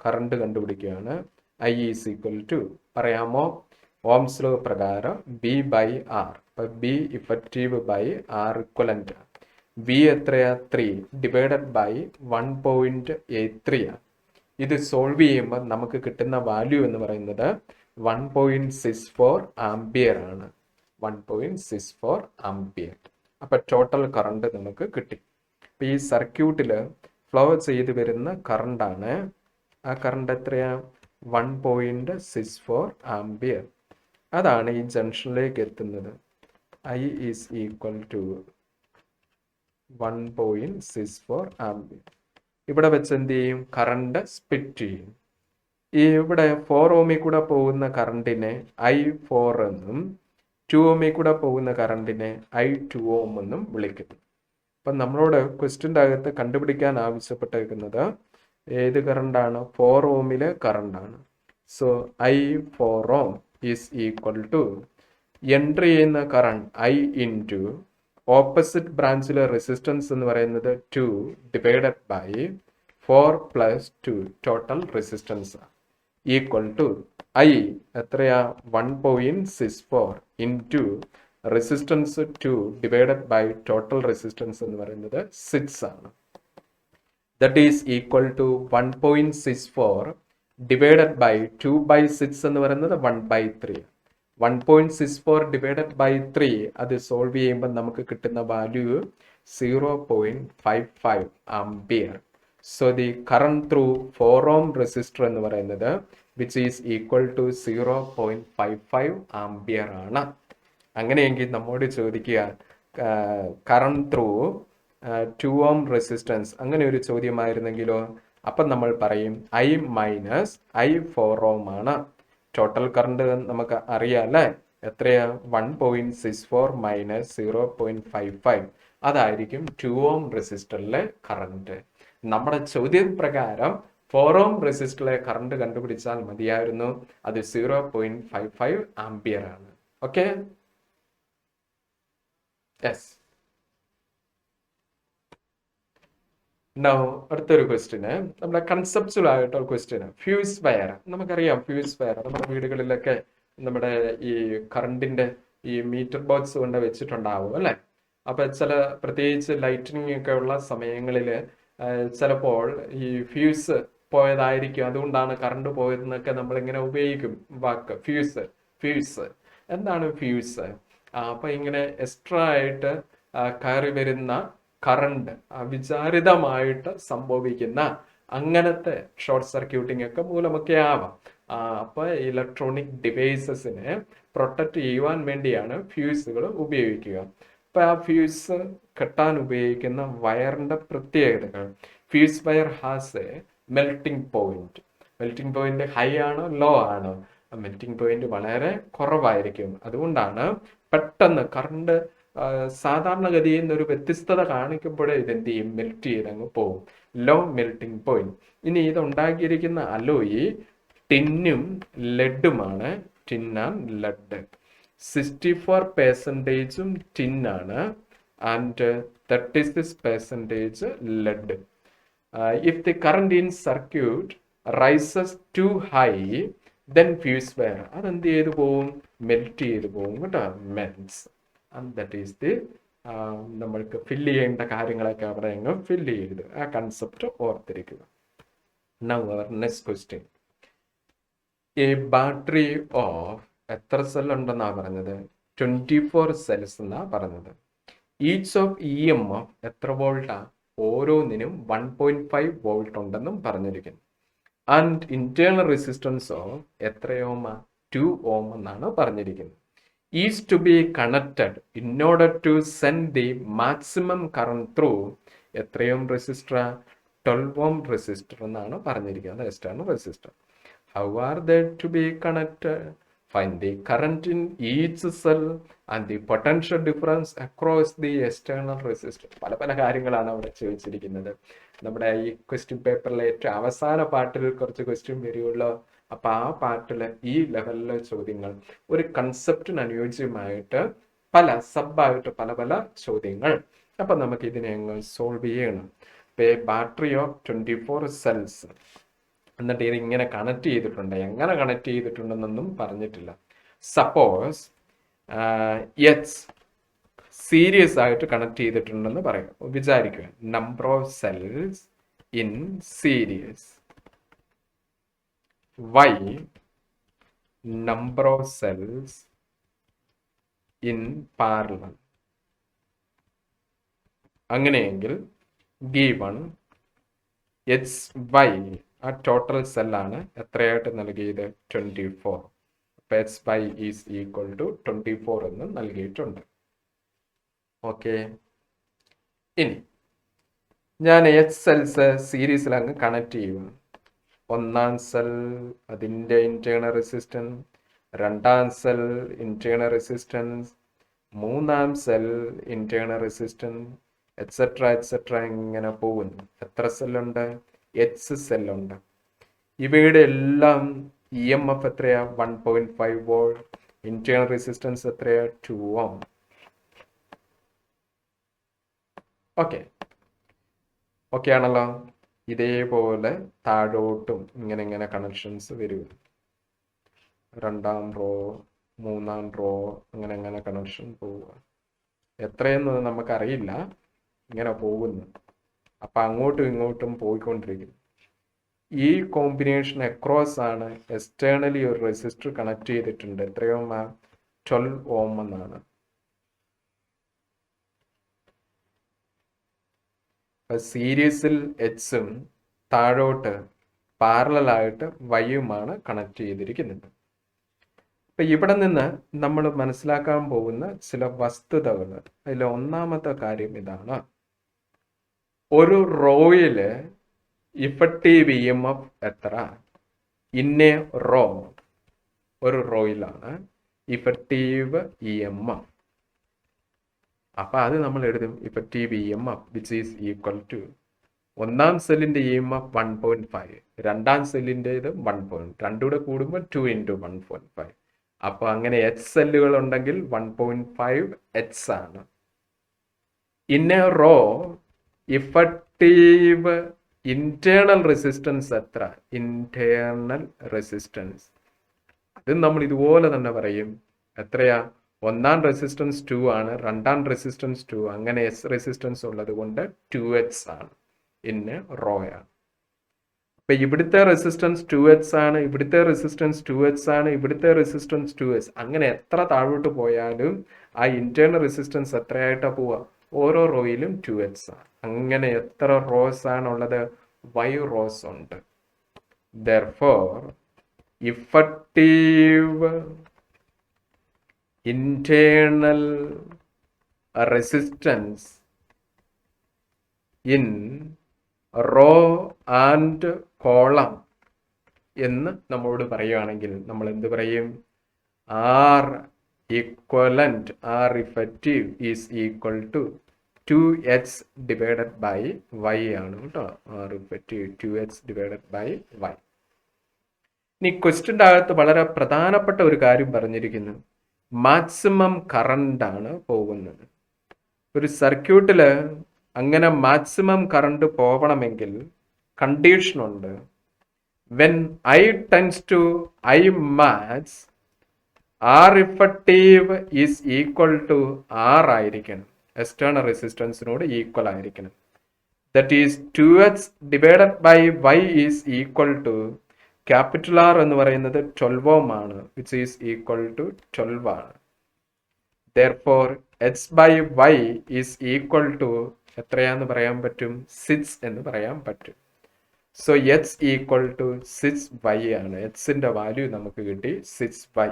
current കണ്ടുപിടിക്കുകയാണ്, I is equal to പറയാമോ? ഓംസ് ലോ പ്രകാരം B by R. അപ്പോൾ B effective by R equivalent. V എത്രയാ? 3 ഡിവൈഡഡ് ബൈ 1.83 ആണ്. ഇത് സോൾവ് ചെയ്യുമ്പോൾ നമുക്ക് കിട്ടുന്ന വാല്യൂ എന്ന് പറയുന്നത് 1.64 ആംപിയർ ആണ്. 1.64 ആംപിയർ. അപ്പോൾ ടോട്ടൽ കറണ്ട് നമുക്ക് കിട്ടി. അപ്പോൾ ഈ സർക്യൂട്ടിൽ ഫ്ലോ ചെയ്ത് വരുന്ന കറണ്ടാണ്. ആ കറണ്ട് എത്രയാ? 1.64 ആംപിയർ. അതാണ് ഈ ജംഗ്ഷനിലേക്ക് എത്തുന്നത്. I is equal to 1.64 ampere. ഇവിടെ വെച്ച് എന്ത് ചെയ്യും? കറണ്ട് സ്പ്ലിറ്റ് ചെയ്യും. ഈ ഇവിടെ 4 ഓമിൽ കൂടെ പോകുന്ന കറണ്ടിനെ I4 എന്നും 2 ഓമിൽ കൂടെ പോകുന്ന കറണ്ടിനെ I2 ഓം എന്നും വിളിക്കുന്നു. അപ്പം നമ്മളോട് ക്വസ്റ്റ്യൻ്റെ അകത്ത് കണ്ടുപിടിക്കാൻ ആവശ്യപ്പെട്ടിരിക്കുന്നത് ഏത് കറണ്ടാണ്? 4 ഓമിലെ കറണ്ടാണ്. So I4 ohm is equal to entry ചെയ്യുന്ന കറണ്ട് I ഇൻറ്റു ഓപ്പോസിറ്റ് ബ്രാഞ്ചിലെ റെസിസ്റ്റൻസ് എന്ന് പറയുന്നത് 2 divided by 4 plus 2 total resistance equal to I എത്രയാ? 1.64 into resistance 2 divided by total resistance എന്ന് പറയുന്നത് 6 ആണ്. That is equal to 1.64 divided by 2 by 6 എന്ന് പറയുന്നത് 1/3. 1.64 ഡിവൈഡഡ് ബൈ 3 അത് സോൾവ് ചെയ്യുമ്പോൾ നമുക്ക് കിട്ടുന്ന value 0.55 ampere. So the current through 4 ohm resistor എന്ന് പറയുന്നത് which is equal to 0.55 ampere ആണ്. അങ്ങനെയെങ്കിൽ നമ്മോട് ചോദിക്കുക കറണ്ട് ത്രൂ 2 ഓം റെസിസ്റ്റൻസ്, അങ്ങനെ ഒരു ചോദ്യമായിരുന്നെങ്കിലോ? അപ്പം നമ്മൾ പറയും I മൈനസ് I4 ഓം ആണ്. ടോട്ടൽ കറണ്ട് നമുക്ക് അറിയാം അല്ലേ? എത്രയാ? 1.64 മൈനസ് 0.55. അതായിരിക്കും 2 ഓം റെസിസ്റ്ററിലെ കറണ്ട്. നമ്മുടെ ചോദ്യം പ്രകാരം 4 ഓം റെസിസ്റ്ററിലെ കറണ്ട് കണ്ടുപിടിച്ചാൽ മതിയായിരുന്നു. അത് 0.55 ആംപിയർ ആണ്. Okay, yes. നൗ അടുത്തൊരു ക്വസ്റ്റ്യന്, നമ്മുടെ കൺസെപ്ച്വൽ ആയിട്ടുള്ള ക്വസ്റ്റ്യന്, ഫ്യൂസ് വയർ. നമുക്കറിയാം ഫ്യൂസ് വയർ നമ്മുടെ വീടുകളിലൊക്കെ നമ്മുടെ ഈ കറണ്ടിന്റെ ഈ മീറ്റർ ബോക്സ് കൊണ്ട് വെച്ചിട്ടുണ്ടാവും അല്ലെ? അപ്പൊ ചില പ്രത്യേകിച്ച് ലൈറ്റനിങ് ഒക്കെ ഉള്ള സമയങ്ങളിൽ ചിലപ്പോൾ ഈ ഫ്യൂസ് പോയതായിരിക്കും, അതുകൊണ്ടാണ് കറണ്ട് പോയതെന്നൊക്കെ നമ്മളിങ്ങനെ ഉപയോഗിക്കും വാക്ക് ഫ്യൂസ്. ഫ്യൂസ് എന്താണ് ഫ്യൂസ്? അപ്പൊ ഇങ്ങനെ എക്സ്ട്രാ ആയിട്ട് കയറി വരുന്ന കറണ്ട് വിചാരിതമായിട്ട് സംഭവിക്കുന്ന അങ്ങനത്തെ ഷോർട്ട് സർക്യൂട്ടിംഗ് ഒക്കെ മൂലമൊക്കെ ആവാം. അപ്പൊ ഇലക്ട്രോണിക് ഡിവൈസസിനെ പ്രൊട്ടക്ട് ചെയ്യുവാൻ വേണ്ടിയാണ് ഫ്യൂസുകൾ ഉപയോഗിക്കുക. അപ്പൊ ആ ഫ്യൂസ് കെട്ടാൻ ഉപയോഗിക്കുന്ന വയറിന്റെ പ്രത്യേകതകൾ. Fuse wire has A melting point. Melting point high ആണോ ലോ ആണോ? മെൽറ്റിംഗ് പോയിന്റ് വളരെ കുറവായിരിക്കും. അതുകൊണ്ടാണ് പെട്ടെന്ന് കറണ്ട് സാധാരണഗതിയിൽ ഒരു വ്യത്യസ്തത കാണിക്കുമ്പോഴേ ഇതെന്ത് ചെയ്യും? മെൽറ്റ് ചെയ്തങ്ങ് പോകും. Low melting point. ഇനി ഇത് ഉണ്ടാക്കിയിരിക്കുന്ന അലോയി ടിന്നും ലെഡുമാണ്. Tin and lead. 64% ടിന്നാണ് and 36% lead. If the current in circuit rises to high then fuse wire അതെന്ത് ചെയ്തു പോകും? മെൽറ്റ് ചെയ്തു പോകും കേട്ടോ. Melts. And that is the നമ്മൾക്ക് ഫില്ല് ചെയ്യേണ്ട കാര്യങ്ങളൊക്കെ അവിടെ അങ്ങ് ഫില്ല് ചെയ്ത് ആ കൺസെപ്റ്റ് ഓർത്തിരിക്കുക. Now our next question. A battery of എത്ര സെൽ ഉണ്ടെന്നാ പറഞ്ഞത്? 24 സെൽസ് എന്നാ പറഞ്ഞത്. ഈച്ച് ഓഫ് EMF എത്ര വോൾട്ടാ? ഓരോന്നിനും 1.5 വോൾട്ട് ഉണ്ടെന്നും പറഞ്ഞിരിക്കുന്നു. ആൻഡ് ഇന്റേണൽ റെസിസ്റ്റൻസ് ഓഫ് എത്ര ഓം? 2 ഓം എന്നാണ് പറഞ്ഞിരിക്കുന്നത്. Is to be connected in order to send the maximum current through എത്രയും റെസിസ്റ്റർ? 12 ഓം റെസിസ്റ്റർ എന്നാണ് പറഞ്ഞിരിക്കുന്നത്, external resistor. How are they to be connected? Find the current in each cell and the potential difference across the external resistor. പല പല കാര്യങ്ങളാണ് അവിടെ ചോദിച്ചിരിക്കുന്നത്. നമ്മുടെ ഈ ക്വസ്റ്റ്യൻ പേപ്പറിലെ ഏറ്റവും അവസാന പാർട്ടിൽ കുറച്ച് ക്വസ്റ്റ്യൻ വരികയുള്ളൂ. അപ്പൊ ആ പാർട്ടില് ഈ ലെവലിലെ ചോദ്യങ്ങൾ ഒരു കൺസെപ്റ്റിന് അനുയോജ്യമായിട്ട് പല സബായിട്ട് പല പല ചോദ്യങ്ങൾ. അപ്പൊ നമുക്ക് ഇതിനെ അങ്ങ് സോൾവ് ചെയ്യണം. ബാറ്ററി ഓഫ് 24 സെൽസ് എന്നിട്ട് ഇത് ഇങ്ങനെ കണക്ട് ചെയ്തിട്ടുണ്ട്. എങ്ങനെ കണക്ട് ചെയ്തിട്ടുണ്ടെന്നൊന്നും പറഞ്ഞിട്ടില്ല. സപ്പോസ് എച്ച് സീരീസ് ആയിട്ട് കണക്ട് ചെയ്തിട്ടുണ്ടെന്ന് പറയാം, വിചാരിക്കുക. Number of cells in series, Y number of cells in parallel. അങ്ങനെയെങ്കിൽ ഗീവൺ എച്ച് വൈ ആ ടോട്ടൽ സെല്ലാണ് എത്രയായിട്ട് നൽകിയത്? 24. അപ്പോൾ H by is equal to 24 എന്ന് നൽകിയിട്ടുണ്ട്. ഓക്കെ, ഇനി ഞാൻ എച്ച് സെൽസ് സീരീസിൽ അങ്ങ് കണക്ട് ചെയ്യുക. ഒന്നാം സെൽ അതിൻ്റെ ഇന്റേണൽ റെസിസ്റ്റൻസ്, രണ്ടാം സെൽ ഇന്റേണൽ റെസിസ്റ്റൻസ്, മൂന്നാം സെൽ ഇന്റേണൽ റെസിസ്റ്റൻസ്, എക്സെട്ര ഇങ്ങനെ പോകുന്നു. എത്ര സെല്ലുണ്ട്? എച്ച് സെല്ലുണ്ട്. ഇവയുടെ എല്ലാം EMF എത്രയാ? 1.5 വോൾട്ട്. ഇന്റേണൽ റെസിസ്റ്റൻസ് എത്രയാ? 2 ഓം. ഓക്കെ ആണല്ലോ. ഇതേപോലെ താഴോട്ടും ഇങ്ങനെ കണക്ഷൻസ് വരും. രണ്ടാം റോ, മൂന്നാം റോ, അങ്ങനെ കണക്ഷൻ പോവുക. എത്രയെന്ന് നമുക്കറിയില്ല, ഇങ്ങനെ പോകുന്നു. അപ്പൊ അങ്ങോട്ടും ഇങ്ങോട്ടും പോയിക്കൊണ്ടിരിക്കും. ഈ കോമ്പിനേഷൻ അക്രോസ് ആണ് എക്സ്റ്റേണലി ഒരു റെസിസ്റ്റർ കണക്ട് ചെയ്തിട്ടുണ്ട്. എത്രയോ? 12 ഓം എന്നാണ്. സീരീസിൽ എച്ചും താഴോട്ട് പാരലലായിട്ട് വൈയുമാണ് കണക്ട് ചെയ്തിരിക്കുന്നത്. അപ്പൊ ഇവിടെ നിന്ന് നമ്മൾ മനസ്സിലാക്കാൻ പോകുന്ന ചില വസ്തുതകൾ. അതിൽ ഒന്നാമത്തെ കാര്യം ഇതാണ്. ഒരു റോയില് ഇഫക്റ്റീവ് EMF എത്ര? ഇന്നേ റോ, ഒരു റോയിലാണ് ഇഫക്റ്റീവ് EMF. അപ്പൊ അത് നമ്മൾ എഴുതും effective EMF which is equal to ഒന്നാം സെല്ലിന്റെ EMF 1.5, രണ്ടാം സെല്ലിന്റെ ഇത് 1. രണ്ടുകൂടെ കൂടുമ്പോൾ 2 × 1.5. അപ്പൊ അങ്ങനെ എച്ച് സെല്ലുകൾ ഉണ്ടെങ്കിൽ 1.5 എച്ച് ആണ്. ഇന്നേ റോ ഇഫക്റ്റീവ് ഇന്റേണൽ റെസിസ്റ്റൻസ് എത്ര? ഇന്റേണൽ റെസിസ്റ്റൻസ് അത് നമ്മൾ ഇതുപോലെ തന്നെ പറയും. എത്രയാ? ഒന്നാം റെസിസ്റ്റൻസ് 2 ആണ്, രണ്ടാം റെസിസ്റ്റൻസ് 2, അങ്ങനെ എസ് റെസിസ്റ്റൻസ് ഉള്ളത് കൊണ്ട് 2H ആണ്. ഇന്ന് റോ ആണ്. അപ്പൊ ഇവിടുത്തെ റെസിസ്റ്റൻസ് 2H ആണ്, ഇവിടുത്തെ റെസിസ്റ്റൻസ് 2H ആണ്, ഇവിടുത്തെ റെസിസ്റ്റൻസ് 2H. അങ്ങനെ എത്ര താഴോട്ട് പോയാലും ആ ഇന്റേണൽ റെസിസ്റ്റൻസ് എത്രയായിട്ടാ പോവുക? ഓരോ റോയിലും 2H ആണ്. അങ്ങനെ എത്ര റോസ് ആണുള്ളത്? Y റോസ് ഉണ്ട്. Therefore, effective internal resistance in row and column എന്ന് നമ്മളോട് പറയുകയാണെങ്കിൽ നമ്മൾ എന്ത് പറയും? R equivalent, R effective is equal to 2H divided by Y ആണ് കേട്ടോ. R effective 2H divided by Y. ഇനി ക്വസ്റ്റ്യൻ്റെ അകത്ത് വളരെ പ്രധാനപ്പെട്ട ഒരു കാര്യം പറഞ്ഞിരിക്കുന്നു. മാക്സിമം കറണ്ട് ആണ് പോകുന്നത്. ഒരു സർക്യൂട്ടില് അങ്ങനെ മാക്സിമം കറണ്ട് പോകണമെങ്കിൽ കണ്ടീഷൻ ഉണ്ട്. When I tends to I max, R effective is equal to R ആയിരിക്കണം. എക്സ്റ്റേണൽ റെസിസ്റ്റൻസിനോട് ഈക്വൽ ആയിരിക്കണം. That is 2h divided by y is equal to capital R എന്ന് പറയുന്നത് 12 ohm ആണ്, വിച്ച് ഈസ് ഈക്വൽ ടു 12 ആണ്. Therefore h by y is equal to എത്രയാന്ന് പറയാൻ പറ്റും? 6 എന്ന് പറയാൻ പറ്റും. So h equal to 6y ആണ്. എക്സിന്റെ വാല്യൂ നമുക്ക് കിട്ടി 6y.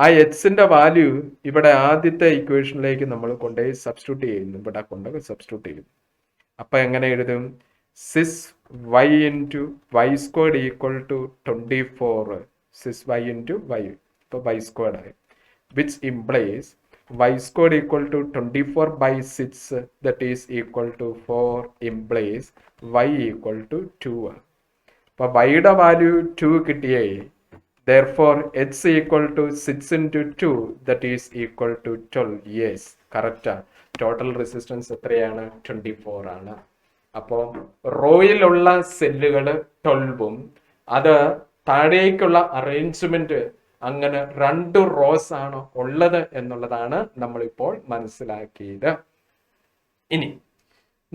ആ എക്സിന്റെ വാല്യൂ ഇവിടെ ആദ്യത്തെ ഇക്വേഷനിലേക്ക് നമ്മൾ കൊണ്ടുപോയി സബ്സ്റ്റിറ്റ്യൂട്ട് ചെയ്യുന്നു. ഇവിടെ കൊണ്ടുപോയി സബ്സ്റ്റിറ്റ്യൂട്ട് ചെയ്യും. അപ്പൊ എങ്ങനെ എഴുതും? 6y into Y squared equal to 24. 6y into Y, ഇപ്പൊ വൈ സ്ക്വയർഡ് ആയി, which implies y squared equal to 24 by 6, that is equal to 4, implies y equal to 2. അപ്പോൾ വൈയുടെ വാല്യൂ 2 കിട്ടിയേ. therefore h equal to 6 into 2, that is equal to 12. yes, correct. Total resistance എത്രയാണ്? 24 ആണ്. അപ്പോൾ റോയിലുള്ള സെല്ലുകൾ 12ഉം അത് താഴേക്കുള്ള അറേഞ്ച്മെന്റ് അങ്ങനെ 2 റോസ് ആണ് ഉള്ളത് എന്നുള്ളതാണ് നമ്മളിപ്പോൾ മനസ്സിലാക്കിയത്. ഇനി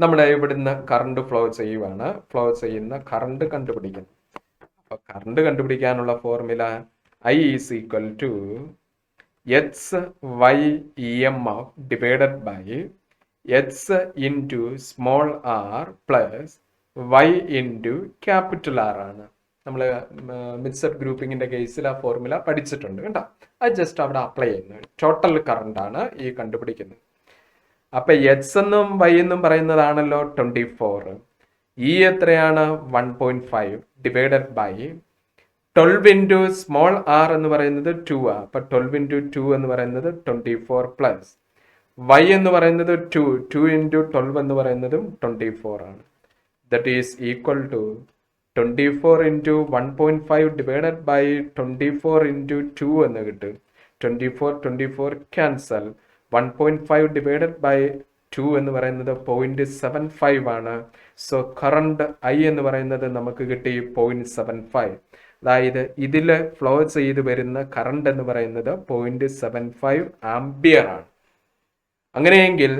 നമ്മൾ ഇവിടുന്ന് കറണ്ട് ഫ്ലോ ചെയ്യുവാണ്. ഫ്ലോ ചെയ്യുന്ന കറണ്ട് കണ്ടുപിടിക്കണം. അപ്പൊ കറണ്ട് കണ്ടുപിടിക്കാനുള്ള formula I is equal to H Y E M F divided by H into small R plus Y into capital R ആണ്. നമ്മൾ മിക്സഡ് ഗ്രൂപ്പിങ്ങിന്റെ കേസിൽ ആ ഫോർമുല പഠിച്ചിട്ടുണ്ട് കേട്ടോ. അത് ജസ്റ്റ് അവിടെ അപ്ലൈ ചെയ്യുന്നത്. ടോട്ടൽ കറണ്ട് ആണ് ഈ കണ്ടുപിടിക്കുന്നത്. അപ്പൊ എച്ച് എന്നും വൈ എന്നും പറയുന്നതാണല്ലോ 24. ഇ എത്രയാണ്? 1.5 divided by 12 into small R എന്ന് പറയുന്നത് 2 ആ. അപ്പൊ 12 ഇൻറ്റു 2 എന്ന് പറയുന്നത് 24 പ്ലസ് വൈ എന്ന് പറയുന്നത് 2 ഇൻറ്റു 12 എന്ന് പറയുന്നതും 24 ആണ്. That is equal to 24 into 1.5 divided by 24 into 2 എന്ന് കിട്ടും. 24 ക്യാൻസൽ. 1.5 ഡിവൈഡഡ് ബൈ 2 എന്ന് പറയുന്നത് 0.75 ആണ്. സോ കറണ്ട് ഐ എന്ന് പറയുന്നത് നമുക്ക് കിട്ടി 0.75. അതായത് ഇതിൽ ഫ്ലോ ചെയ്ത് വരുന്ന കറണ്ട് എന്ന് പറയുന്നത് 0.75 ആംപിയർ ആണ്. അങ്ങനെയെങ്കിൽ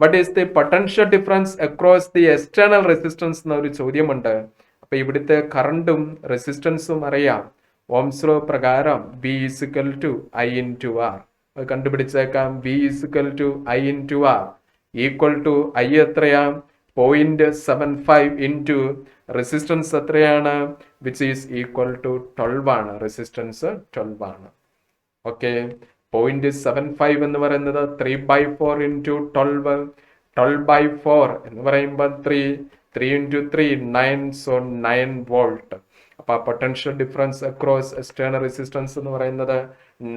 what is the potential difference across the external resistance എന്നൊരു ചോദ്യമുണ്ട്. അപ്പൊ ഇവിടുത്തെ കറണ്ടും റെസിസ്റ്റൻസും അറിയാം. ഓംസ് ലോ പ്രകാരം V equal to I into R കണ്ടുപിടിച്ചേക്കാം. V equal to I into R equal to I എത്രയാ? 0.75 ഇൻറ്റു റെസിസ്റ്റൻസ് എത്രയാണ്? വിച്ച് ഈസ് ഈക്വൽ ടു 12 ആണ്. റെസിസ്റ്റൻസ് 12 ആണ്. ഓക്കെ, 0.75 എന്ന് പറയുന്നത് 3/4 ഇൻറ്റു 12. 12/4 എന്ന് പറയുമ്പോൾ 3 ഇൻറ്റു 3 9, സോ 9 വോൾട്ട്. അപ്പൊ potential difference across external resistance എന്ന് പറയുന്നത്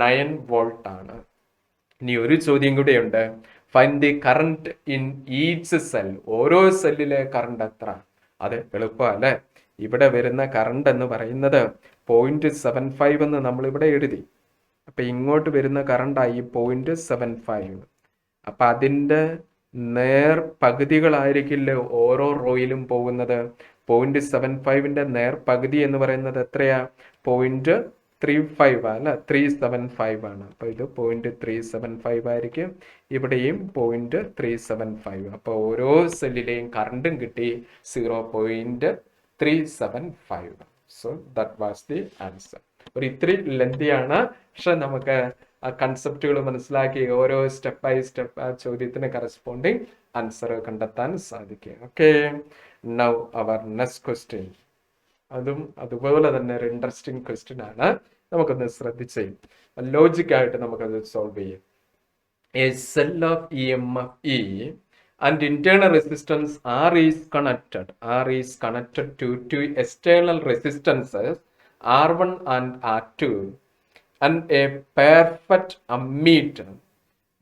9 വോൾട്ട് ആണ്. ഇനി ഒരു ചോദ്യം കൂടിയുണ്ട്. Find the current in each cell. ഓരോ സെല്ലിലെ കറണ്ട് എത്ര? അത് എളുപ്പമല്ലേ. ഇവിടെ വരുന്ന കറണ്ട് എന്ന് പറയുന്നത് 0.75 എന്ന് നമ്മൾ ഇവിടെ എഴുതി. അപ്പൊ ഇങ്ങോട്ട് വരുന്ന കറണ്ടായി 0.75. അപ്പൊ അതിൻ്റെ നേർ പകുതികളായിരിക്കില്ല ഓരോ റോയിലും പോകുന്നത്. 0.75ന്റെ നേർ പകുതി എന്ന് പറയുന്നത് എത്രയാ? 0.35 അല്ല, 375 ആണ്. അപ്പൊ ഇത് 0.375 ആയിരിക്കും. ഇവിടെയും 0.375. അപ്പൊ ഓരോ സെല്ലിലെയും കറണ്ടും കിട്ടി 0.375. So that was the answer. ഒരു ഇത്തിരി ലെന്തിയാണ്, പക്ഷെ നമുക്ക് ആ കൺസെപ്റ്റുകൾ മനസ്സിലാക്കി ഓരോ സ്റ്റെപ്പ് ബൈ സ്റ്റെപ്പ് ആ ചോദ്യത്തിന് കറസ്പോണ്ടിങ് ആൻസർ കണ്ടെത്താൻ സാധിക്കും. ഓക്കെ, നൗ അവർ നെക്സ്റ്റ് ക്വസ്റ്റ്യൻ. അതും അതുപോലെ തന്നെ ഒരു ഇൻട്രസ്റ്റിംഗ് ക്വസ്റ്റ്യൻ ആണ്. നമുക്കൊന്ന് ശ്രദ്ധിച്ച് ലോജിക്കായിട്ട് നമുക്കത് സോൾവ് ചെയ്യാം. A cell of EMF E and internal resistance R is connected to two external resistances R1 and R2 and a perfect ammeter.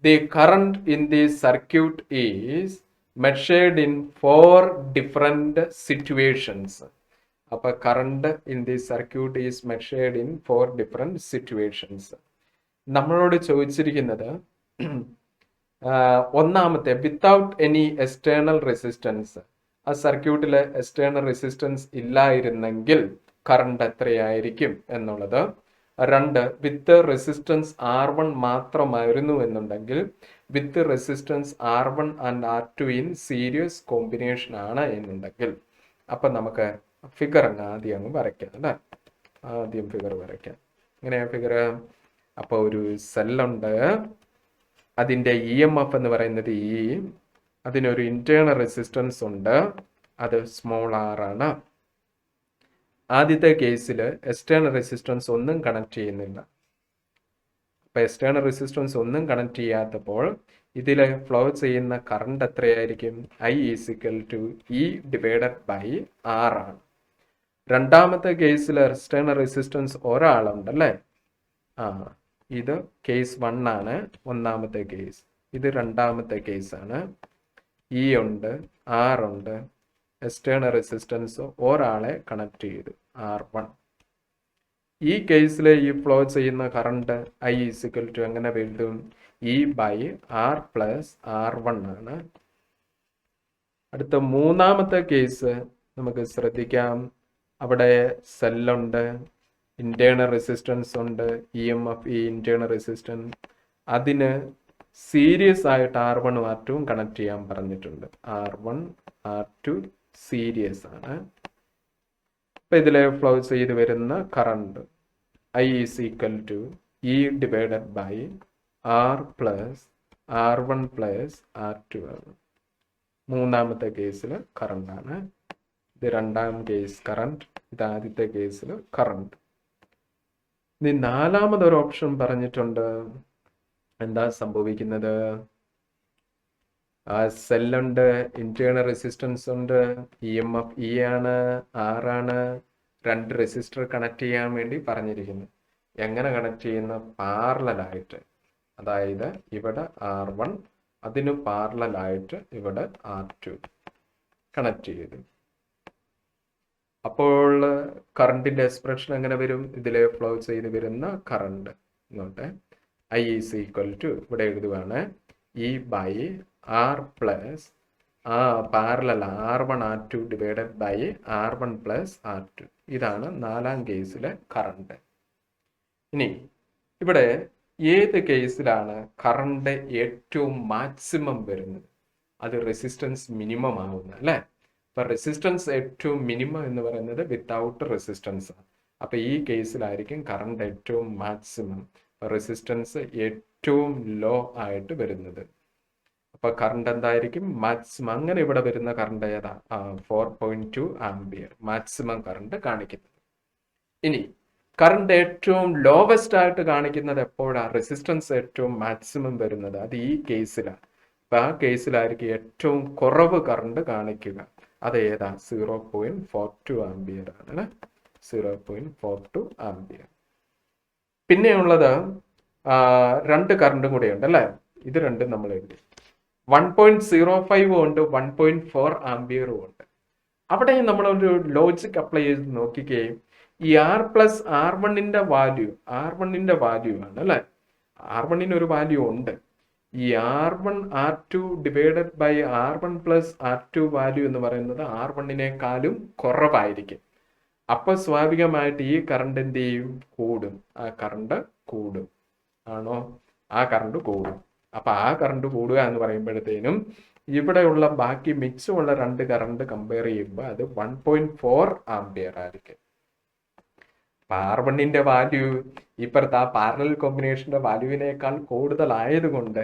The current in the circuit is measured in 4 different situations. അപ്പോൾ current in the circuit is measured in 4 different situations. നമ്മളോട് ചോദിച്ചിരിക്കുന്നത് ഒന്നാമത്തെ without any external resistance. ആ സർക്യൂട്ടിലെ external resistance ഇല്ലായിരുന്നെങ്കിൽ current എത്രയായിരിക്കും എന്നുള്ളത്. 2 വിത്ത് resistance R1 മാത്രമായിരുന്നു എന്നുണ്ടെങ്കിൽ വിത്ത് resistance R1 and R2 in series combination ആണ് എന്നുണ്ടെങ്കിൽ അപ്പം നമുക്ക് ഫിഗർ ആദ്യം അങ്ങ് വരയ്ക്കാം അല്ലേ. ആദ്യം ഫിഗർ വരയ്ക്കാം. എങ്ങനെയാ ഫിഗർ? അപ്പോൾ ഒരു സെല്ലുണ്ട്, അതിൻ്റെ EMF എന്ന് പറയുന്നത് E, അതിനൊരു ഇന്റേണൽ റെസിസ്റ്റൻസ് ഉണ്ട്, അത് സ്മോൾ r ആണ്. ആദ്യത്തെ കേസിൽ എക്സ്റ്റേണൽ റെസിസ്റ്റൻസ് ഒന്നും കണക്ട് ചെയ്യുന്നില്ല. അപ്പൊ എക്സ്റ്റേണൽ റെസിസ്റ്റൻസ് ഒന്നും കണക്ട് ചെയ്യാത്തപ്പോൾ ഇതിൽ ഫ്ലോ ചെയ്യുന്ന കറണ്ട് എത്രയായിരിക്കും? I = E divided by R ആണ്. രണ്ടാമത്തെ കേസിൽ എക്സ്റ്റേണൽ റെസിസ്റ്റൻസ് ഒരാളുണ്ടല്ലേ. ഇത് കേസ് 1 ആണ്, ഒന്നാമത്തെ കേസ്. ഇത് രണ്ടാമത്തെ കേസാണ്. E ഉണ്ട്, R ഉണ്ട്, എക്സ്റ്റേണൽ റെസിസ്റ്റൻസ് ഒരാളെ കണക്ട് ചെയ്തു, R1. ഈ കേസിൽ ഈ ഫ്ലോ ചെയ്യുന്ന കറണ്ട് I = എങ്ങനെ എഴുതും? E/R + R1 ആണ്. അടുത്ത മൂന്നാമത്തെ കേസ് നമുക്ക് ശ്രദ്ധിക്കാം. അവിടെ സെല്ലുണ്ട്, ഇന്റേണൽ റെസിസ്റ്റൻസ് ഉണ്ട്, EMF ഈ ഇന്റേണൽ റെസിസ്റ്റൻസ്, അതിന് സീരീസ് ആയിട്ട് R1 R2 കണക്ട് ചെയ്യാൻ പറഞ്ഞിട്ടുണ്ട്. R1 R2 സീരീസ് ആണ്. അപ്പൊ ഇതിലെ ഫ്ലോ ചെയ്ത് വരുന്ന current I = E divided by R + R1 + R2 ആണ്. മൂന്നാമത്തെ കേസിൽ കറണ്ട് ആണ്. ഇത് രണ്ടാം കേസ് കറണ്ട്, ഇത് ആദ്യത്തെ കേസിൽ കറണ്ട്. ഇനി നാലാമതൊരു ഓപ്ഷൻ പറഞ്ഞിട്ടുണ്ട്. എന്താ സംഭവിക്കുന്നത്? സെല്ലുണ്ട്, ഇന്റേണൽ റെസിസ്റ്റൻസ് ഉണ്ട്, EMF E ആണ്, R ആണ്, 2 റെസിസ്റ്റർ കണക്ട് ചെയ്യാൻ വേണ്ടി പറഞ്ഞിരിക്കുന്നു. എങ്ങനെ കണക്ട് ചെയ്യുന്ന? പാരലലായിട്ട്. അതായത് ഇവിടെ R1, അതിന് പാരലലായിട്ട് ഇവിടെ R2 കണക്ട് ചെയ്തു. അപ്പോൾ കറണ്ടിന്റെ എക്സ്പ്രഷൻ എങ്ങനെ വരും? ഇതിലെ ഫ്ലോ ചെയ്ത് വരുന്ന കറണ്ട് ഇങ്ങോട്ട് I = ഇവിടെ എഴുതുകയാണ് E/R + parallel R1 R2 divided by R1 + R2. ഇതാണ് നാലാം കേസിലെ കറണ്ട്. ഇനി ഇവിടെ ഏത് കേസിലാണ് കറണ്ട് ഏറ്റവും മാക്സിമം വരുന്നത്? അത് റെസിസ്റ്റൻസ് മിനിമം ആവുന്നത് അല്ലേ. അപ്പൊ റെസിസ്റ്റൻസ് ഏറ്റവും മിനിമം എന്ന് പറയുന്നത് വിത്തൗട്ട് റെസിസ്റ്റൻസ് ആണ്. അപ്പൊ ഈ കേസിലായിരിക്കും കറണ്ട് ഏറ്റവും മാക്സിമം, റെസിസ്റ്റൻസ് ഏറ്റവും ലോ ആയിട്ട് വരുന്നത്. അപ്പൊ കറണ്ട് എന്തായിരിക്കും? മാക്സിമം. അങ്ങനെ ഇവിടെ വരുന്ന കറണ്ട് ഏതാ? 4.2 ആംപിയർ മാക്സിമം കറണ്ട് കാണിക്കുന്നത്. ഇനി കറണ്ട് ഏറ്റവും ലോവസ്റ്റ് ആയിട്ട് കാണിക്കുന്നത് എപ്പോഴാണ്? റെസിസ്റ്റൻസ് ഏറ്റവും മാക്സിമം വരുന്നത്, അത് ഈ കേസിലാണ്. അപ്പൊ ആ കേസിലായിരിക്കും ഏറ്റവും കുറവ് കറണ്ട് കാണിക്കുക. അത് ഏതാ? 0.42 ആംപിയർ ആണ്. 0.42 ആംപിയർ. പിന്നെയുള്ളത് 2 കറണ്ടും കൂടെ ഉണ്ട് അല്ലേ. ഇത് രണ്ടും നമ്മൾ എഴുതി. 1.05 ഉണ്ട്, 1.4 ആംപിയറും ഉണ്ട്. അവിടെ നമ്മളൊരു ലോജിക് അപ്ലൈ ചെയ്ത് നോക്കിക്കേ. ഈ R + R1ന്റെ വാല്യൂ, R1ന്റെ വാല്യൂ ആണ് അല്ലെ. R1ന് ഒരു വാല്യൂ ഉണ്ട്. ഈ R1 R2 divided by R1 + R2 value എന്ന് പറയുന്നത് R1നേക്കാളും കുറവായിരിക്കും. അപ്പൊ സ്വാഭാവികമായിട്ട് ഈ കറണ്ട് എന്ത് ചെയ്യും? കൂടും. ആ കറണ്ട് കൂടും. ആണോ? ആ കറണ്ട് കൂടും. അപ്പൊ ആ കറണ്ട് കൂടുക എന്ന് പറയുമ്പോഴത്തേനും ഇവിടെയുള്ള ബാക്കി മിച്ചമുള്ള 2 കറണ്ട് കമ്പയർ ചെയ്യുമ്പോൾ അത് 1.4 ആംപിയർ ആയിരിക്കും. R1ന്റെ വാല്യൂ ഇപ്പുറത്ത് ആ പാരലൽ കോമ്പിനേഷന്റെ വാല്യൂവിനേക്കാൾ കൂടുതലായതുകൊണ്ട്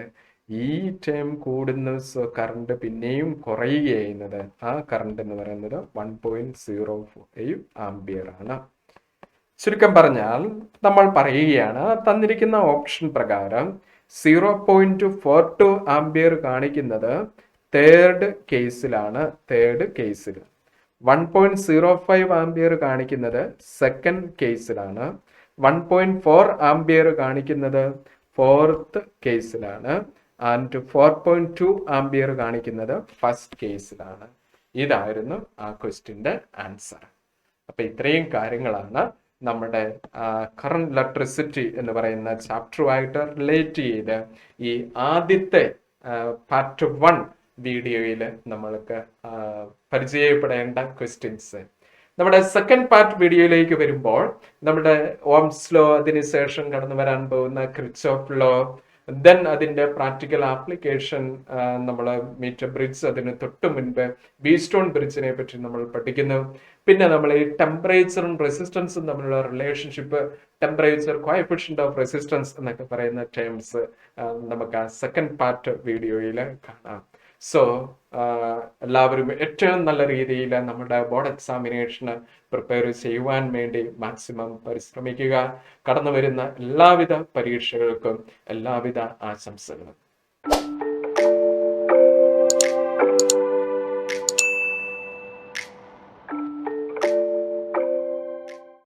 ഈ ടേം കൂടുന്ന കറണ്ട് പിന്നെയും കുറയുക ചെയ്യുന്നത്. ആ കറണ്ട് എന്ന് പറയുന്നത് 1.05 ആംപിയർ ആണ്. ചുരുക്കം പറഞ്ഞാൽ നമ്മൾ പറയുകയാണ്, തന്നിരിക്കുന്ന ഓപ്ഷൻ പ്രകാരം 0.42 ആംപിയർ കാണിക്കുന്നത് തേർഡ് കേസിലാണ്. 1.05 ആംപിയർ കാണിക്കുന്നത് സെക്കൻഡ് കേസിലാണ്. 1.4 ആംപിയർ കാണിക്കുന്നത് ഫോർത്ത് കേസിലാണ്. ആൻഡ് 4.2 ആംപിയർ കാണിക്കുന്നത് ഫസ്റ്റ് കേസിലാണ്. ഇതായിരുന്നു ആ ക്വസ്റ്റ്യന്റെ ആൻസർ. അപ്പൊ ഇത്രയും കാര്യങ്ങളാണ് നമ്മുടെ കറണ്ട് ഇലക്ട്രിസിറ്റി എന്ന് പറയുന്ന ചാപ്റ്ററുമായിട്ട് റിലേറ്റ് ചെയ്ത് ഈ ആദ്യത്തെ പാർട്ട് 1 വീഡിയോയിൽ നമ്മൾക്ക് പരിചയപ്പെടേണ്ട ക്വസ്റ്റ്യൻസ്. നമ്മുടെ സെക്കൻഡ് പാർട്ട് വീഡിയോയിലേക്ക് വരുമ്പോൾ നമ്മുടെ ഓംസ് ലോ, അതിനുശേഷം കടന്നു വരാൻ പോകുന്ന ക്രിച്ചോഫ് ലോ, ദെൻ അതിന്റെ പ്രാക്ടിക്കൽ ആപ്ലിക്കേഷൻ, നമ്മൾ മീറ്റർ ബ്രിഡ്ജ്, അതിന് തൊട്ട് മുൻപ് ബീസ്റ്റോൺ ബ്രിഡ്ജിനെ പറ്റി നമ്മൾ പഠിക്കുന്നു. പിന്നെ നമ്മൾ ഈ ടെമ്പറേച്ചറും റെസിസ്റ്റൻസും തമ്മിലുള്ള relationship, temperature coefficient of resistance എന്നൊക്കെ പറയുന്ന ടേംസ് നമുക്ക് ആ സെക്കൻഡ് പാർട്ട് വീഡിയോയിൽ കാണാം. സോ എല്ലാവരും ഏറ്റവും നല്ല രീതിയിൽ നമ്മുടെ ബോർഡ് എക്സാമിനേഷന് പ്രിപ്പയർ ചെയ്യുവാൻ വേണ്ടി മാക്സിമം പരിശ്രമിക്കുക. കടന്നു വരുന്ന എല്ലാവിധ പരീക്ഷകൾക്കും എല്ലാവിധ ആശംസകളും.